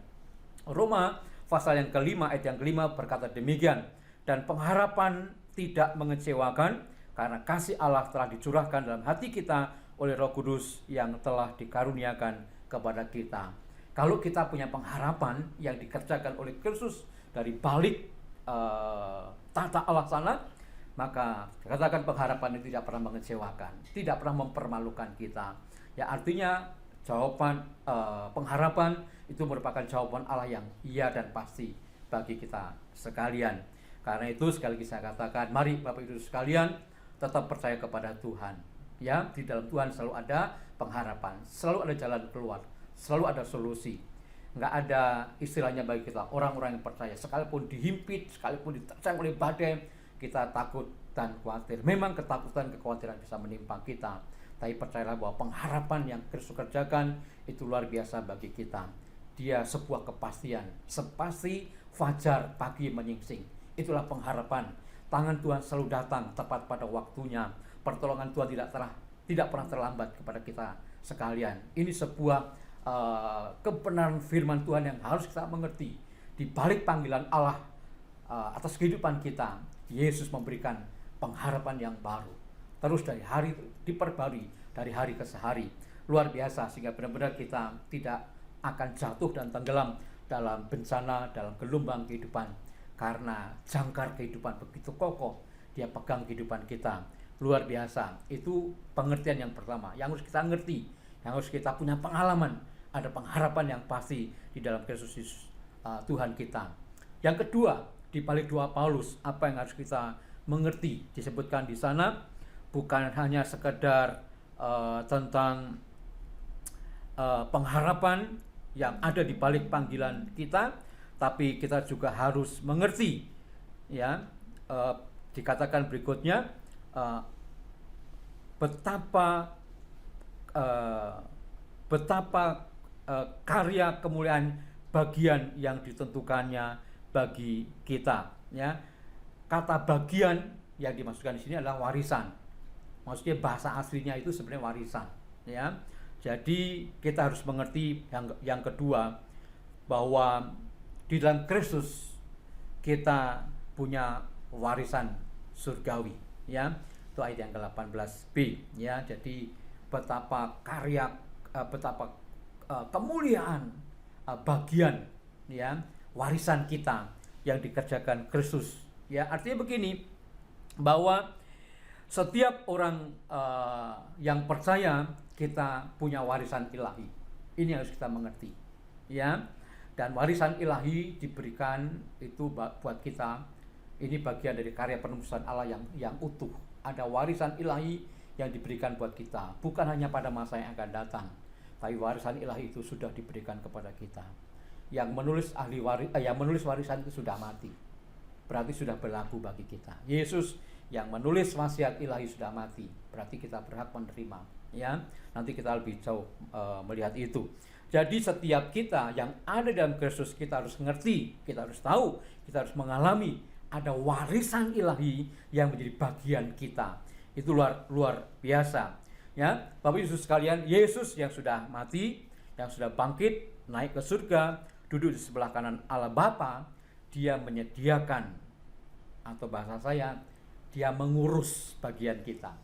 Roma pasal yang kelima ayat yang kelima berkata demikian, dan pengharapan tidak mengecewakan karena kasih Allah telah dicurahkan dalam hati kita oleh Roh Kudus yang telah dikaruniakan kepada kita. Kalau kita punya pengharapan yang dikerjakan oleh Kristus dari balik tata Allah sana, maka katakan pengharapan itu tidak pernah mengecewakan, tidak pernah mempermalukan kita. Ya, artinya jawaban pengharapan itu merupakan jawaban Allah yang iya dan pasti bagi kita sekalian. Karena itu sekali lagi saya katakan, mari Bapak Ibu sekalian tetap percaya kepada Tuhan. Ya, di dalam Tuhan selalu ada pengharapan, selalu ada jalan keluar, selalu ada solusi. Nggak ada istilahnya bagi kita orang-orang yang percaya, sekalipun dihimpit, sekalipun diterjang oleh badai, kita takut dan khawatir. Memang ketakutan, kekhawatiran bisa menimpa kita, tapi percayalah bahwa pengharapan yang Kristus kerjakan itu luar biasa bagi kita. Dia sebuah kepastian, sepasti fajar pagi menyingsing. Itulah pengharapan. Tangan Tuhan selalu datang tepat pada waktunya. Pertolongan Tuhan tidak pernah terlambat kepada kita sekalian. Ini sebuah kebenaran firman Tuhan yang harus kita mengerti. Di balik panggilan Allah atas kehidupan kita, Yesus memberikan pengharapan yang baru. Terus dari hari diperbarui, dari hari ke hari. Luar biasa, sehingga benar-benar kita tidak akan jatuh dan tenggelam dalam bencana, dalam gelombang kehidupan. Karena jangkar kehidupan begitu kokoh, dia pegang kehidupan kita. Luar biasa, itu pengertian yang pertama, yang harus kita ngerti, yang harus kita punya pengalaman. Ada pengharapan yang pasti di dalam Kristus Yesus, Tuhan kita. Yang kedua, di balik doa Paulus, apa yang harus kita mengerti? Disebutkan di sana bukan hanya sekedar tentang pengharapan yang ada di balik panggilan kita, tapi kita juga harus mengerti, ya, dikatakan berikutnya betapa karya kemuliaan bagian yang ditentukannya bagi kita, ya. Kata bagian yang dimaksudkan di sini adalah warisan. Maksudnya bahasa aslinya itu sebenarnya warisan, ya. Jadi kita harus mengerti yang kedua, bahwa di dalam Kristus kita punya warisan surgawi, ya. Itu ayat yang ke-18b, ya. Jadi betapa karya, betapa kemuliaan bagian, ya, warisan kita yang dikerjakan Kristus, ya. Artinya begini, bahwa setiap orang yang percaya kita punya warisan ilahi. Ini harus kita mengerti, ya. Dan warisan ilahi diberikan itu buat kita. Ini bagian dari karya penebusan Allah yang utuh. Ada warisan ilahi yang diberikan buat kita, bukan hanya pada masa yang akan datang, tapi warisan ilahi itu sudah diberikan kepada kita. Yang menulis warisan itu sudah mati, berarti sudah berlaku bagi kita. Yesus yang menulis wasiat ilahi sudah mati, berarti kita berhak menerima, ya. Nanti kita lebih jauh melihat itu. Jadi setiap kita yang ada dalam Kristus, kita harus mengerti, kita harus tahu, kita harus mengalami ada warisan ilahi yang menjadi bagian kita. Itu luar biasa, ya. Bapak Ibu sekalian, Yesus yang sudah mati, yang sudah bangkit, naik ke surga, duduk di sebelah kanan Allah Bapa, dia menyediakan, atau bahasa saya, dia mengurus bagian kita.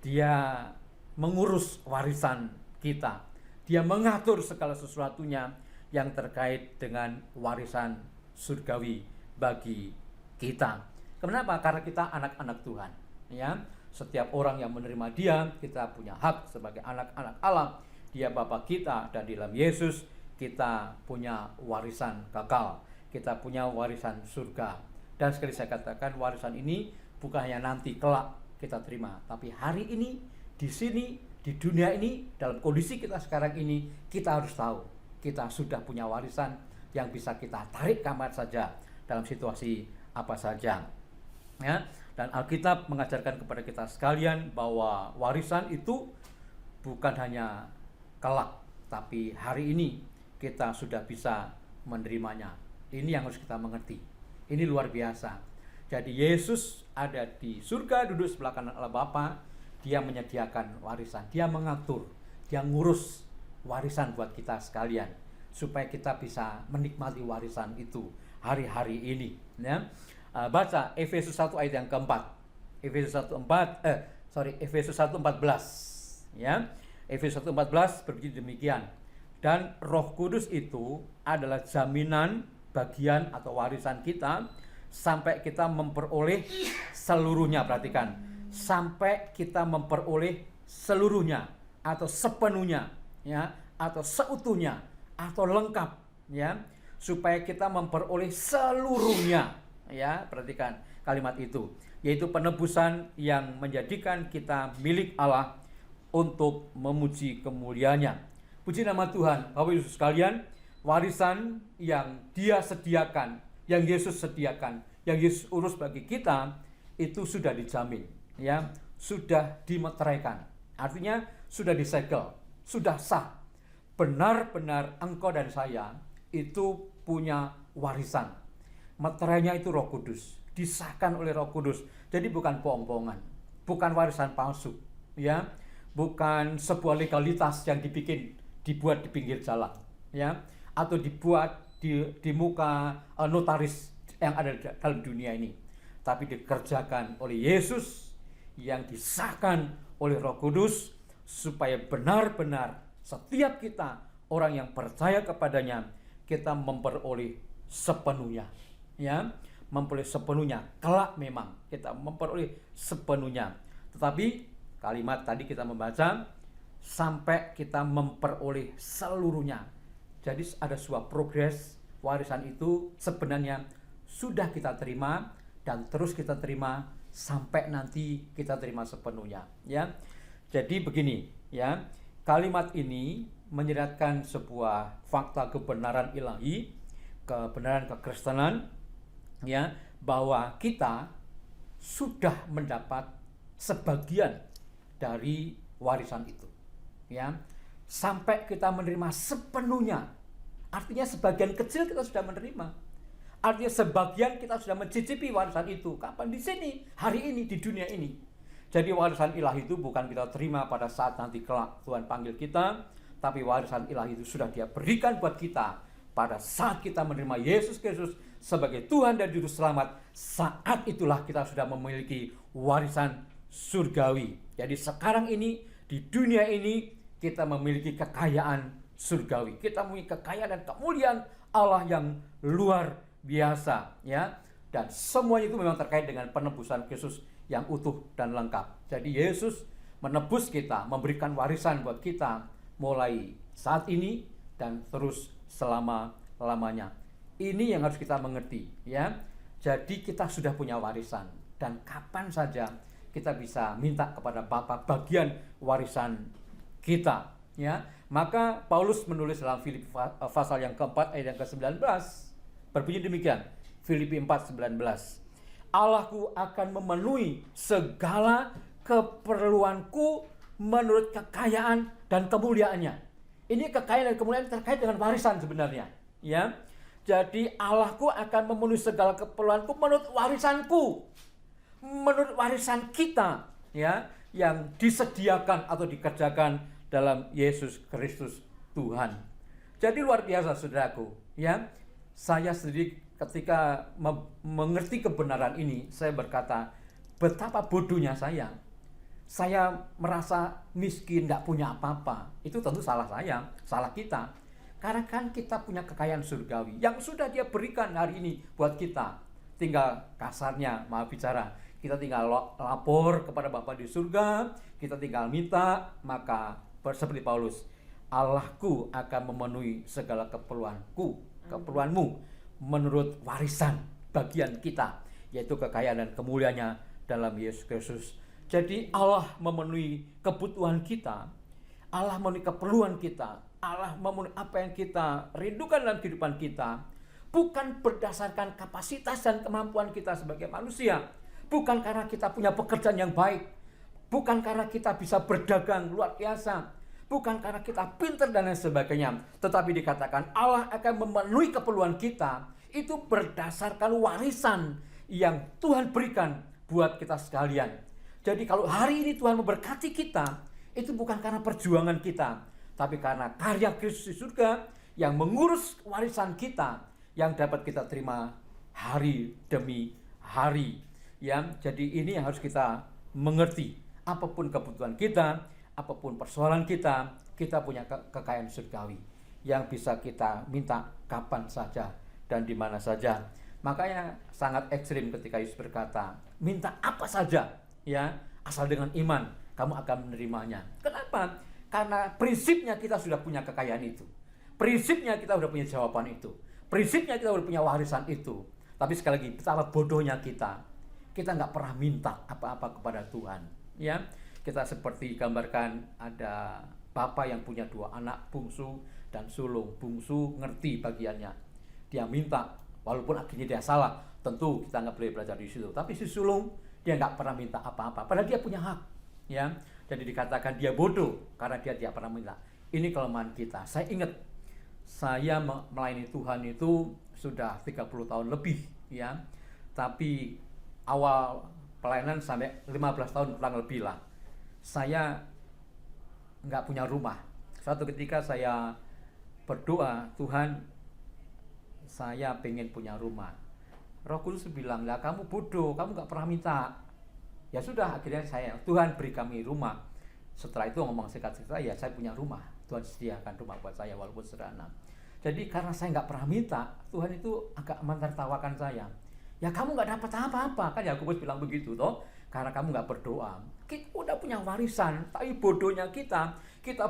Dia mengurus warisan kita. Dia mengatur segala sesuatunya yang terkait dengan warisan surgawi bagi kita. Kenapa? Karena kita anak-anak Tuhan, ya. Setiap orang yang menerima Dia, kita punya hak sebagai anak-anak Allah. Dia Bapa kita, dan di dalam Yesus kita punya warisan kekal. Kita punya warisan surga. Dan sekali saya katakan, warisan ini bukan hanya nanti kelak kita terima, tapi hari ini, di sini, di dunia ini, dalam kondisi kita sekarang ini, kita harus tahu kita sudah punya warisan yang bisa kita tarik kapan saja, dalam situasi apa saja, ya. Dan Alkitab mengajarkan kepada kita sekalian bahwa warisan itu bukan hanya kelak, tapi hari ini kita sudah bisa menerimanya. Ini yang harus kita mengerti. Ini luar biasa. Jadi Yesus ada di surga, duduk sebelah kanan Allah Bapa. Dia menyediakan warisan, dia mengatur, dia ngurus warisan buat kita sekalian, supaya kita bisa menikmati warisan itu hari-hari ini, ya. baca Efesus 1 ayat yang keempat. Efesus 1:14 ya. Efesus 1:14 berbunyi demikian. Dan Roh Kudus itu adalah jaminan bagian atau warisan kita sampai kita memperoleh seluruhnya. Perhatikan, sampai kita memperoleh seluruhnya atau sepenuhnya ya, atau seutuhnya atau lengkap ya, supaya kita memperoleh seluruhnya ya. Perhatikan kalimat itu, yaitu penebusan yang menjadikan kita milik Allah untuk memuji kemuliaannya. Puji nama Tuhan. Bapak Ibu sekalian, warisan yang Dia sediakan, yang Yesus sediakan, yang Yesus urus bagi kita itu sudah dijamin ya, sudah dimeteraikan. Artinya sudah disegel, sudah sah. Benar-benar engkau dan saya itu punya warisan. Meterainya itu Roh Kudus, disahkan oleh Roh Kudus. Jadi bukan bohong-bohongan, bukan warisan palsu ya, bukan sebuah legalitas yang dibuat di pinggir jalan ya, atau dibuat di muka notaris yang ada dalam dunia ini, tapi dikerjakan oleh Yesus yang disahkan oleh Roh Kudus, supaya benar-benar setiap kita orang yang percaya kepadanya, kita memperoleh sepenuhnya ya, memperoleh sepenuhnya. Kelak memang kita memperoleh sepenuhnya, tetapi kalimat tadi kita membaca sampai kita memperoleh seluruhnya. Jadi ada sebuah progres. Warisan itu sebenarnya sudah kita terima dan terus kita terima sampai nanti kita terima sepenuhnya ya. Jadi begini ya, kalimat ini menyeratkan sebuah fakta kebenaran ilahi, kebenaran kekristenan ya, bahwa kita sudah mendapat sebagian dari warisan itu ya, sampai kita menerima sepenuhnya. Artinya sebagian kecil kita sudah menerima, artinya sebagian kita sudah mencicipi warisan itu. Kapan? Di sini, hari ini, di dunia ini. Jadi warisan ilahi itu bukan kita terima pada saat nanti kelak Tuhan panggil kita, tapi warisan ilahi itu sudah Dia berikan buat kita pada saat kita menerima Yesus Kristus sebagai Tuhan dan Juru Selamat. Saat itulah kita sudah memiliki warisan surgawi. Jadi sekarang ini, di dunia ini, kita memiliki kekayaan surgawi. Kita memiliki kekayaan dan kemuliaan Allah yang luar biasa ya. Dan semuanya itu memang terkait dengan penebusan Kristus yang utuh dan lengkap. Jadi Yesus menebus kita, memberikan warisan buat kita mulai saat ini dan terus selama-lamanya. Ini yang harus kita mengerti ya. Jadi kita sudah punya warisan, dan kapan saja kita bisa minta kepada Bapa bagian warisan kita ya. Maka Paulus menulis dalam Filipi pasal yang keempat ayat yang ke-19 berbunyi demikian. Filipi 4:19. Allahku akan memenuhi segala keperluanku menurut kekayaan dan kemuliaannya. Ini kekayaan dan kemuliaan terkait dengan warisan sebenarnya ya. Jadi Allahku akan memenuhi segala keperluanku menurut warisanku, menurut warisan kita ya, yang disediakan atau dikerjakan dalam Yesus Kristus Tuhan. Jadi luar biasa saudaraku ya. Saya sendiri ketika mengerti kebenaran ini, saya berkata, betapa bodohnya saya. Saya merasa miskin, tidak punya apa-apa. Itu tentu salah saya, salah kita. Karena kan kita punya kekayaan surgawi yang sudah Dia berikan hari ini buat kita. Tinggal kasarnya, maaf bicara, kita tinggal lapor kepada Bapa di surga, kita tinggal minta, maka seperti Paulus, Allahku akan memenuhi segala keperluanmu menurut warisan bagian kita, yaitu kekayaan dan kemuliaannya dalam Yesus Kristus. Jadi Allah memenuhi kebutuhan kita, Allah memenuhi keperluan kita, Allah memenuhi apa yang kita rindukan dalam kehidupan kita, bukan berdasarkan kapasitas dan kemampuan kita sebagai manusia, bukan karena kita punya pekerjaan yang baik, bukan karena kita bisa berdagang luar biasa, bukan karena kita pintar dan lain sebagainya, tetapi dikatakan Allah akan memenuhi keperluan kita itu berdasarkan warisan yang Tuhan berikan buat kita sekalian. Jadi kalau hari ini Tuhan memberkati kita, itu bukan karena perjuangan kita, tapi karena karya Kristus di surga yang mengurus warisan kita yang dapat kita terima hari demi hari. Ya, jadi ini yang harus kita mengerti. Apapun kebutuhan kita, apapun persoalan kita, kita punya kekayaan surgawi yang bisa kita minta kapan saja dan di mana saja. Makanya sangat ekstrim ketika Yesus berkata, minta apa saja, ya, asal dengan iman kamu akan menerimanya. Kenapa? Karena prinsipnya kita sudah punya kekayaan itu. Prinsipnya kita sudah punya jawaban itu. Prinsipnya kita sudah punya warisan itu. Tapi sekali lagi, betapa bodohnya kita nggak pernah minta apa-apa kepada Tuhan. Ya, kita seperti gambarkan ada bapak yang punya 2 anak bungsu dan sulung. Bungsu ngerti bagiannya, dia minta, walaupun akhirnya dia salah. Tentu kita nggak boleh belajar di situ. Tapi si sulung dia nggak pernah minta apa-apa, padahal dia punya hak. Ya, jadi dikatakan dia bodoh karena dia tidak pernah minta. Ini kelemahan kita. Saya ingat saya melayani Tuhan itu sudah 30 tahun lebih, ya. Tapi awal pelayanan sampai 15 tahun kurang lebih lah. Saya nggak punya rumah. Suatu ketika saya berdoa, Tuhan, saya pengen punya rumah. Roh Kudus bilang, lah kamu bodoh, kamu nggak pernah minta. Ya sudah, akhirnya Tuhan beri kami rumah. Setelah itu ngomong singkat-singkat, ya saya punya rumah. Tuhan sediakan rumah buat saya walaupun sederhana. Jadi karena saya nggak pernah minta, Tuhan itu agak mentertawakan saya. Ya kamu nggak dapat apa-apa, kan Yakobus bilang begitu toh, karena kamu nggak berdoa. Kita udah punya warisan, tapi bodohnya kita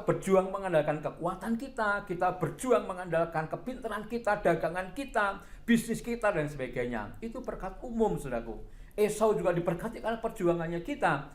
berjuang mengandalkan kekuatan kita berjuang mengandalkan kepintaran kita, dagangan kita, bisnis kita dan sebagainya. Itu berkat umum, saudaraku. Esau juga diberkati karena perjuangannya kita,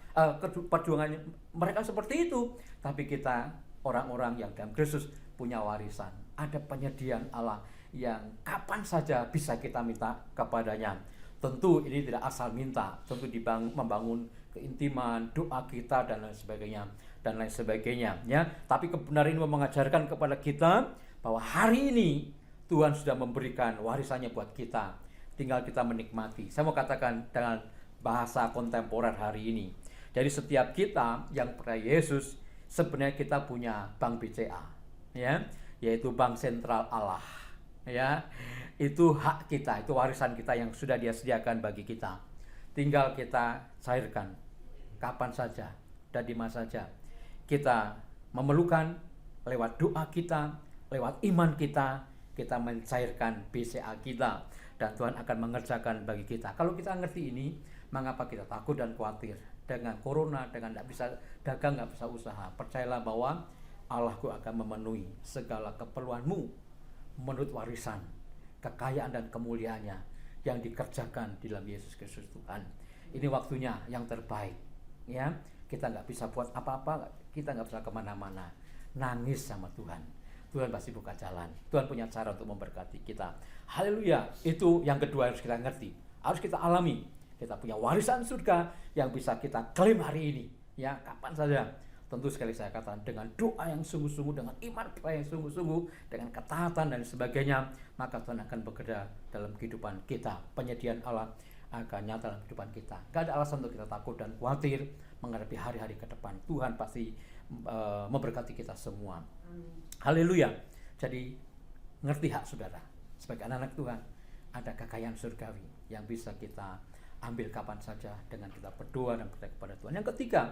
perjuangannya mereka seperti itu. Tapi kita orang-orang yang dalam Kristus punya warisan. Ada penyediaan Allah yang kapan saja bisa kita minta kepadanya. Tentu ini tidak asal minta, tentu membangun keintiman, doa kita dan lain sebagainya, ya. Tapi kebenaran ini mengajarkan kepada kita bahwa hari ini Tuhan sudah memberikan warisannya buat kita. Tinggal kita menikmati. Saya mau katakan dengan bahasa kontemporer hari ini. Jadi setiap kita yang percaya Yesus, sebenarnya kita punya bank BCA, ya, yaitu Bank Sentral Allah, ya. Itu hak kita, itu warisan kita yang sudah Dia sediakan bagi kita. Tinggal kita cairkan kapan saja dan di mana saja. Kita memerlukan lewat doa kita, lewat iman kita mencairkan BCA kita dan Tuhan akan mengerjakan bagi kita. Kalau kita ngerti ini, mengapa kita takut dan khawatir dengan corona, dengan tidak bisa dagang, nggak bisa usaha? Percayalah bahwa Allahku akan memenuhi segala keperluanmu menurut warisan, kekayaan dan kemuliaannya yang dikerjakan di dalam Yesus Kristus Tuhan. Ini waktunya yang terbaik, ya. Kita nggak bisa buat apa-apa, kita nggak bisa kemana-mana. Nangis sama Tuhan. Tuhan pasti buka jalan. Tuhan punya cara untuk memberkati kita. Haleluya. Itu yang kedua harus kita ngerti, harus kita alami. Kita punya warisan surga yang bisa kita klaim hari ini, ya, kapan saja. Tentu sekali saya katakan dengan doa yang sungguh-sungguh, dengan iman yang sungguh-sungguh, dengan ketaatan dan sebagainya, maka Tuhan akan bekerja dalam kehidupan kita. Penyediaan Allah akan nyata dalam kehidupan kita. Gak ada alasan untuk kita takut dan khawatir menghadapi hari-hari ke depan. Tuhan pasti memberkati kita semua. Haleluya. Jadi ngerti hak saudara, sebagai anak-anak Tuhan ada kekayaan surgawi yang bisa kita ambil kapan saja dengan kita berdoa dan percaya kepada Tuhan. Yang ketiga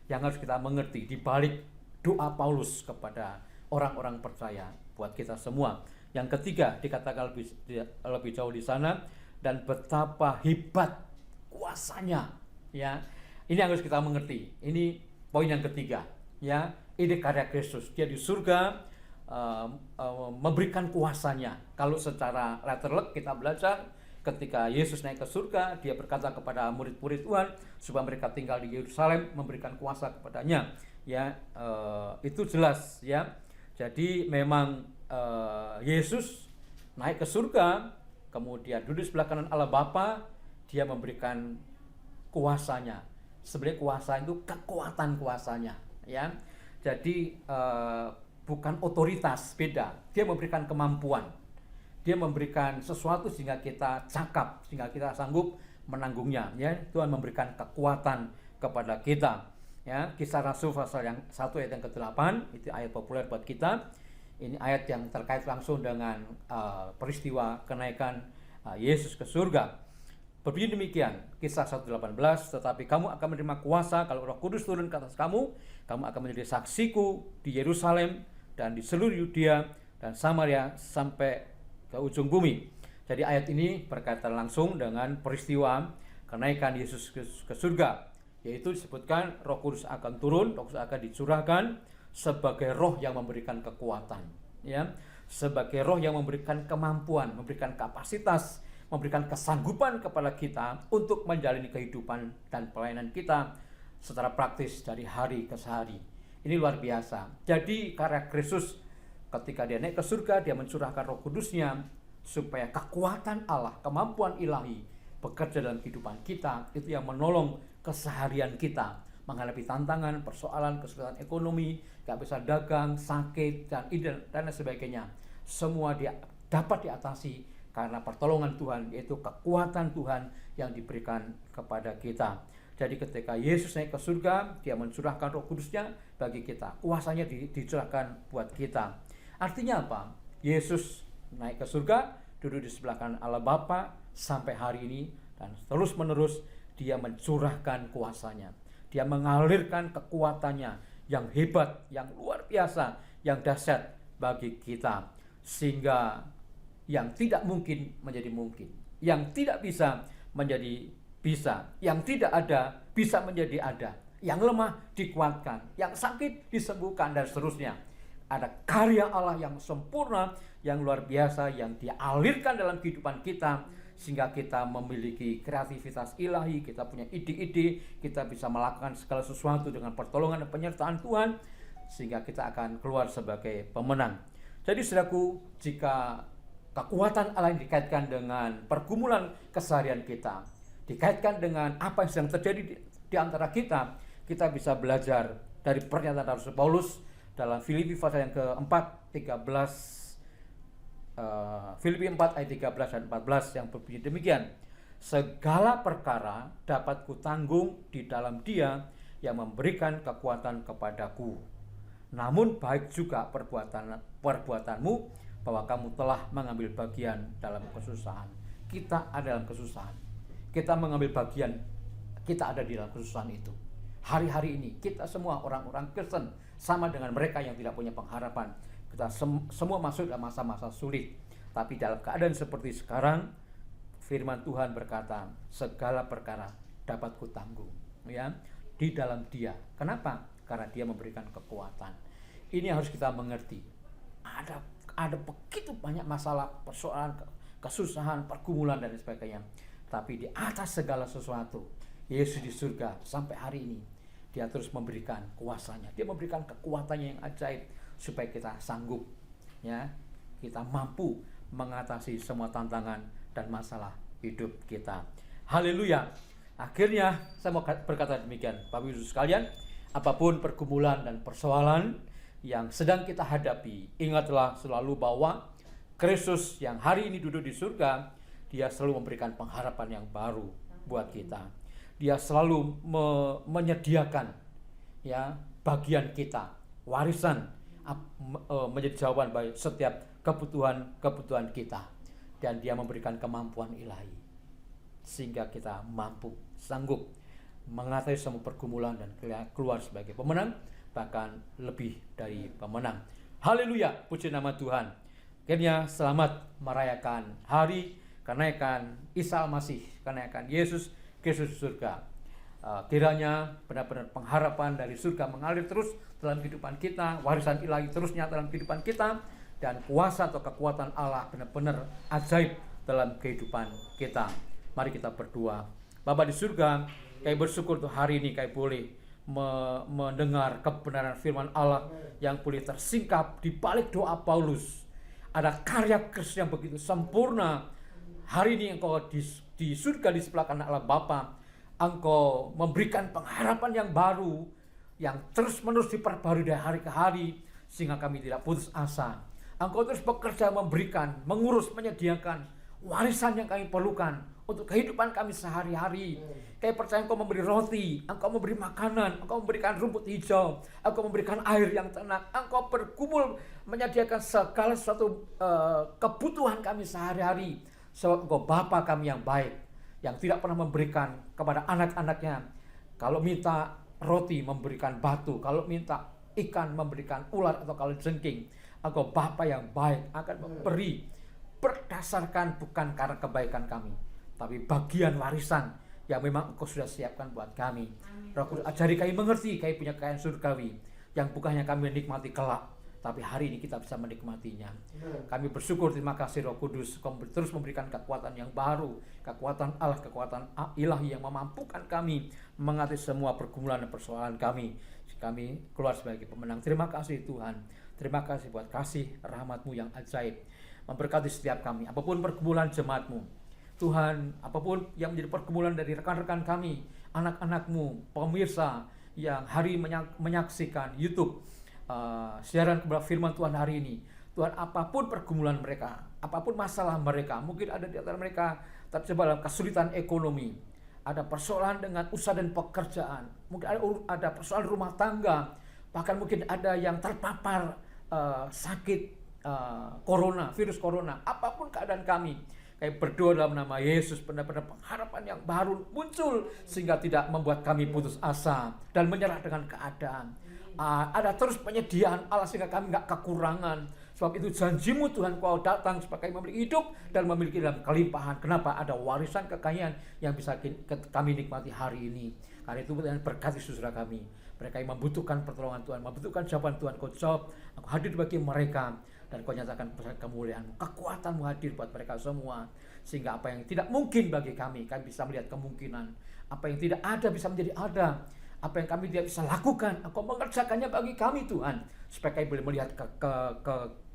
yang harus kita mengerti di balik doa Paulus kepada orang-orang percaya buat kita semua. Yang ketiga dikatakan lebih jauh di sana, dan betapa hebat kuasanya, ya. Ini yang harus kita mengerti. Ini poin yang ketiga, ya. Ini karya Kristus. Dia di surga memberikan kuasanya. Kalau secara letterlek kita belajar, ketika Yesus naik ke surga, Dia berkata kepada murid-murid Tuhan supaya mereka tinggal di Yerusalem, memberikan kuasa kepadanya. Ya, itu jelas, ya. Jadi memang Yesus naik ke surga, kemudian duduk sebelah kanan Allah Bapa, Dia memberikan kuasanya. Sebenarnya kuasa itu kekuatan kuasanya, ya. Jadi bukan otoritas, beda. Dia memberikan kemampuan. Dia memberikan sesuatu sehingga kita cakap, sehingga kita sanggup menanggungnya, ya. Tuhan memberikan kekuatan kepada kita, ya. Kisah Rasul pasal yang 1 ayat yang ke-8, itu ayat populer buat kita. Ini ayat yang terkait langsung dengan peristiwa kenaikan Yesus ke surga. Berbunyi demikian, Kisah 1:18, tetapi kamu akan menerima kuasa kalau Roh Kudus turun ke atas kamu akan menjadi saksiku di Yerusalem dan di seluruh Yudea dan Samaria sampai ke ujung bumi. Jadi ayat ini berkaitan langsung dengan peristiwa kenaikan Yesus ke surga, yaitu disebutkan Roh Kudus akan turun, Roh Kudus akan dicurahkan sebagai roh yang memberikan kekuatan, ya, sebagai roh yang memberikan kemampuan, memberikan kapasitas, memberikan kesanggupan kepada kita untuk menjalani kehidupan dan pelayanan kita secara praktis dari hari ke hari. Ini luar biasa. Jadi karya Kristus ketika dia naik ke surga, dia mencurahkan Roh Kudusnya supaya kekuatan Allah, kemampuan ilahi bekerja dalam kehidupan kita. Itu yang menolong keseharian kita menghadapi tantangan, persoalan, kesulitan ekonomi, gak bisa dagang, sakit, dan lain sebagainya. Semua dia dapat diatasi karena pertolongan Tuhan, yaitu kekuatan Tuhan yang diberikan kepada kita. Jadi ketika Yesus naik ke surga, dia mencurahkan Roh Kudusnya bagi kita. Kuasanya dicurahkan buat kita. Artinya apa? Yesus naik ke surga, duduk di sebelah kanan Allah Bapa sampai hari ini, dan terus menerus dia mencurahkan kuasanya. Dia mengalirkan kekuatannya yang hebat, yang luar biasa, yang dahsyat bagi kita. Sehingga yang tidak mungkin menjadi mungkin, yang tidak bisa menjadi bisa, yang tidak ada bisa menjadi ada, yang lemah dikuatkan, yang sakit disembuhkan, dan seterusnya. Ada karya Allah yang sempurna, yang luar biasa, yang dialirkan dalam kehidupan kita, sehingga kita memiliki kreativitas ilahi, kita punya ide-ide, kita bisa melakukan segala sesuatu dengan pertolongan dan penyertaan Tuhan, sehingga kita akan keluar sebagai pemenang. Jadi saudaraku, jika kekuatan Allah yang dikaitkan dengan pergumulan keseharian kita, dikaitkan dengan apa yang sedang terjadi di antara kita, kita bisa belajar dari pernyataan Rasul Paulus dalam Filipi pasal yang keempat, 13, Filipi 4 ayat 13 dan 14 yang berbunyi demikian. Segala perkara dapat kutanggung di dalam Dia yang memberikan kekuatan kepadaku. Namun baik juga perbuatanmu, bahwa kamu telah mengambil bagian dalam kesusahan. Kita ada dalam kesusahan. Kita mengambil bagian, kita ada di dalam kesusahan itu. Hari-hari ini kita semua orang-orang Kristen sama dengan mereka yang tidak punya pengharapan. Kita semua masuk dalam masa-masa sulit. Tapi dalam keadaan seperti sekarang, firman Tuhan berkata, segala perkara dapat kutanggung, ya, di dalam Dia. Kenapa? Karena Dia memberikan kekuatan. Ini harus kita mengerti. Ada begitu banyak masalah, persoalan, kesusahan, pergumulan dan sebagainya. Tapi di atas segala sesuatu, Yesus di surga sampai hari ini, Dia terus memberikan kuasanya. Dia memberikan kekuatannya yang ajaib supaya kita sanggup, ya, kita mampu mengatasi semua tantangan dan masalah hidup kita. Haleluya. Akhirnya saya mau berkata demikian, Bapak Ibu sekalian, apapun pergumulan dan persoalan yang sedang kita hadapi, ingatlah selalu bahwa Kristus yang hari ini duduk di surga, Dia selalu memberikan pengharapan yang baru buat kita. Dia selalu menyediakan, ya, bagian kita, warisan, menjadi jawaban bagi setiap kebutuhan kita, dan Dia memberikan kemampuan ilahi sehingga kita mampu, sanggup mengatasi semua pergumulan dan keluar sebagai pemenang, bahkan lebih dari pemenang. Haleluya, puji nama Tuhan. Akhirnya selamat merayakan hari kenaikan Isa Al-Masih, kenaikan Yesus Kristus surga. Kiranya benar-benar pengharapan dari surga mengalir terus dalam kehidupan kita, warisan ilahi terus nyata dalam kehidupan kita, dan kuasa atau kekuatan Allah benar-benar ajaib dalam kehidupan kita. Mari kita berdoa. Bapa di surga, kami bersyukur untuk hari ini kami boleh mendengar kebenaran firman Allah yang boleh tersingkap di balik doa Paulus. Ada karya Kristus yang begitu sempurna. Hari ini Engkau di surga di sebelah kanan Allah Bapa, Engkau memberikan pengharapan yang baru, yang terus-menerus diperbarui dari hari ke hari, sehingga kami tidak putus asa. Engkau terus bekerja memberikan, mengurus, menyediakan warisan yang kami perlukan untuk kehidupan kami sehari-hari. Kami percaya Engkau memberi roti, Engkau memberi makanan, Engkau memberikan rumput hijau, Engkau memberikan air yang tenang, Engkau bergumul menyediakan segala sesuatu kebutuhan kami sehari-hari. Sebab Engkau Bapa kami yang baik. yang tidak pernah memberikan kepada anak-anaknya. Kalau minta roti memberikan batu, kalau minta ikan memberikan ular atau kalajengking. Engkau Bapa yang baik akan memberi berdasarkan bukan karena kebaikan kami, tapi bagian warisan yang memang Engkau sudah siapkan buat kami. Roh Kudus, ajari kami mengerti, kami punya kekayaan surgawi yang bukannya kami nikmati kelak, tapi hari ini kita bisa menikmatinya. Kami bersyukur, terima kasih Roh Kudus, Kau terus memberikan kekuatan yang baru, kekuatan Allah, kekuatan ilahi yang memampukan kami mengatasi semua pergumulan dan persoalan kami. Kami keluar sebagai pemenang. Terima kasih Tuhan. Terima kasih buat kasih rahmat-Mu yang ajaib. Memberkati setiap kami, apapun pergumulan jemaat-Mu. Tuhan, apapun yang menjadi pergumulan dari rekan-rekan kami, anak-anak-Mu, pemirsa yang hari menyaksikan YouTube, siaran kebenaran firman Tuhan hari ini. Tuhan, apapun pergumulan mereka, apapun masalah mereka, mungkin ada di antara mereka terjebak dalam kesulitan ekonomi, ada persoalan dengan usaha dan pekerjaan, mungkin ada persoalan rumah tangga, bahkan mungkin ada yang terpapar sakit corona, virus corona. Apapun keadaan kami berdoa dalam nama Yesus, benar-benar pengharapan yang baru muncul sehingga tidak membuat kami putus asa dan menyerah dengan keadaan. Ada terus penyediaan Allah sehingga kami nggak kekurangan. Sebab itu janji-Mu Tuhan, Kau datang supaya kami memiliki hidup dan memiliki dalam kelimpahan. Kenapa? Ada warisan kekayaan yang bisa kami nikmati hari ini. Karena itu berkati saudara kami. Mereka yang membutuhkan pertolongan Tuhan, membutuhkan jawaban Tuhan, Kau jawab. Aku hadir bagi mereka dan Kau nyatakan kemuliaan-Mu, kekuatan-Mu hadir buat mereka semua. Sehingga apa yang tidak mungkin bagi kami bisa melihat kemungkinan. Apa yang tidak ada bisa menjadi ada. Apa yang kami tidak bisa lakukan, Engkau mengerjakannya bagi kami Tuhan. Supaya kami boleh melihat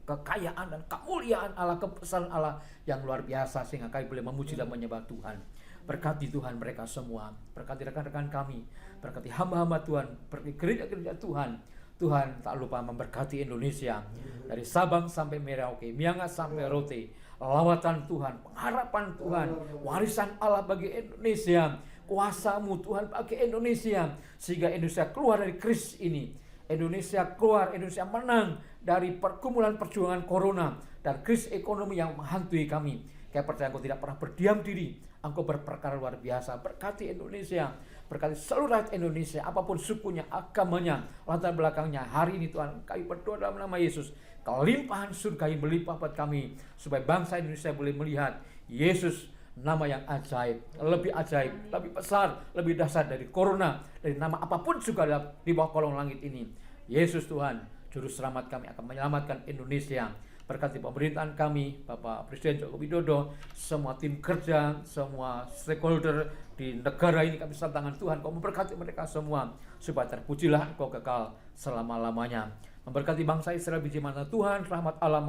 kekayaan dan kemuliaan Allah, kebesaran Allah yang luar biasa. Sehingga kami boleh memuji dan menyembah Tuhan. Berkati Tuhan mereka semua. Berkati rekan-rekan kami. Berkati hamba-hamba Tuhan. Berkati gereja-gereja Tuhan. Tuhan tak lupa memberkati Indonesia. Dari Sabang sampai Merauke, Miangas sampai Rote. Lawatan Tuhan, pengharapan Tuhan, warisan Allah bagi Indonesia. Kuasa-Mu Tuhan bagi Indonesia. Sehingga Indonesia keluar dari krisis ini. Indonesia keluar, Indonesia menang dari pergumulan perjuangan corona dan krisis ekonomi yang menghantui kami. Kami percaya Engkau tidak pernah berdiam diri. Engkau berperkara luar biasa. Berkati Indonesia, berkati seluruh rakyat Indonesia, apapun sukunya, agamanya, latar belakangnya. Hari ini Tuhan, kami berdoa dalam nama Yesus, kelimpahan surga yang melimpah buat kami, supaya bangsa Indonesia boleh melihat Yesus, nama yang ajaib, lebih besar, lebih dahsyat dari corona, dari nama apapun juga di bawah kolong langit ini. Yesus Tuhan, juru selamat kami akan menyelamatkan Indonesia. Berkati pemerintahan kami, Bapak Presiden Joko Widodo, semua tim kerja, semua stakeholder di negara ini kami serahkan tangan Tuhan. Kau memberkati mereka semua, supaya terpujilah Engkau kekal selama-lamanya. Memberkati bangsa Israel biji mana Tuhan, rahmat Allah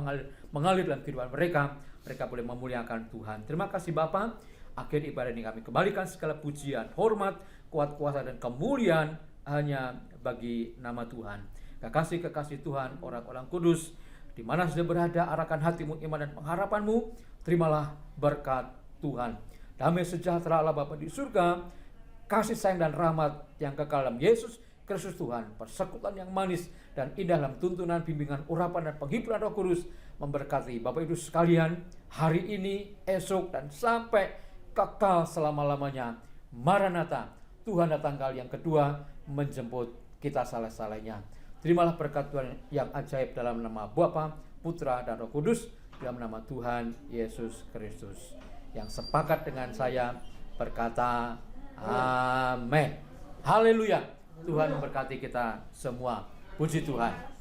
mengalir dalam kehidupan mereka. Mereka boleh memuliakan Tuhan. Terima kasih Bapa. Akhir ibadah ini kami kembalikan segala pujian, hormat, kuasa dan kemuliaan hanya bagi nama Tuhan. Kekasih-kekasih Tuhan, orang-orang kudus, di mana sudah berada, arahkan hatimu, iman dan pengharapanmu. Terimalah berkat Tuhan. Damai sejahtera Allah Bapa di surga, kasih sayang dan rahmat yang kekal dalam Yesus Kristus Tuhan, persekutuan yang manis dan indah dalam tuntunan, bimbingan, urapan dan penghiburan Roh Kudus memberkati Bapak Ibu sekalian hari ini, esok dan sampai kekal selama-lamanya. Maranatha, Tuhan datang kali yang kedua menjemput kita salah-salahnya. Terimalah berkat Tuhan yang ajaib dalam nama Bapa, Putra dan Roh Kudus, dalam nama Tuhan Yesus Kristus. Yang sepakat dengan saya berkata amin. Haleluya. Tuhan memberkati kita semua. Puji Tuhan.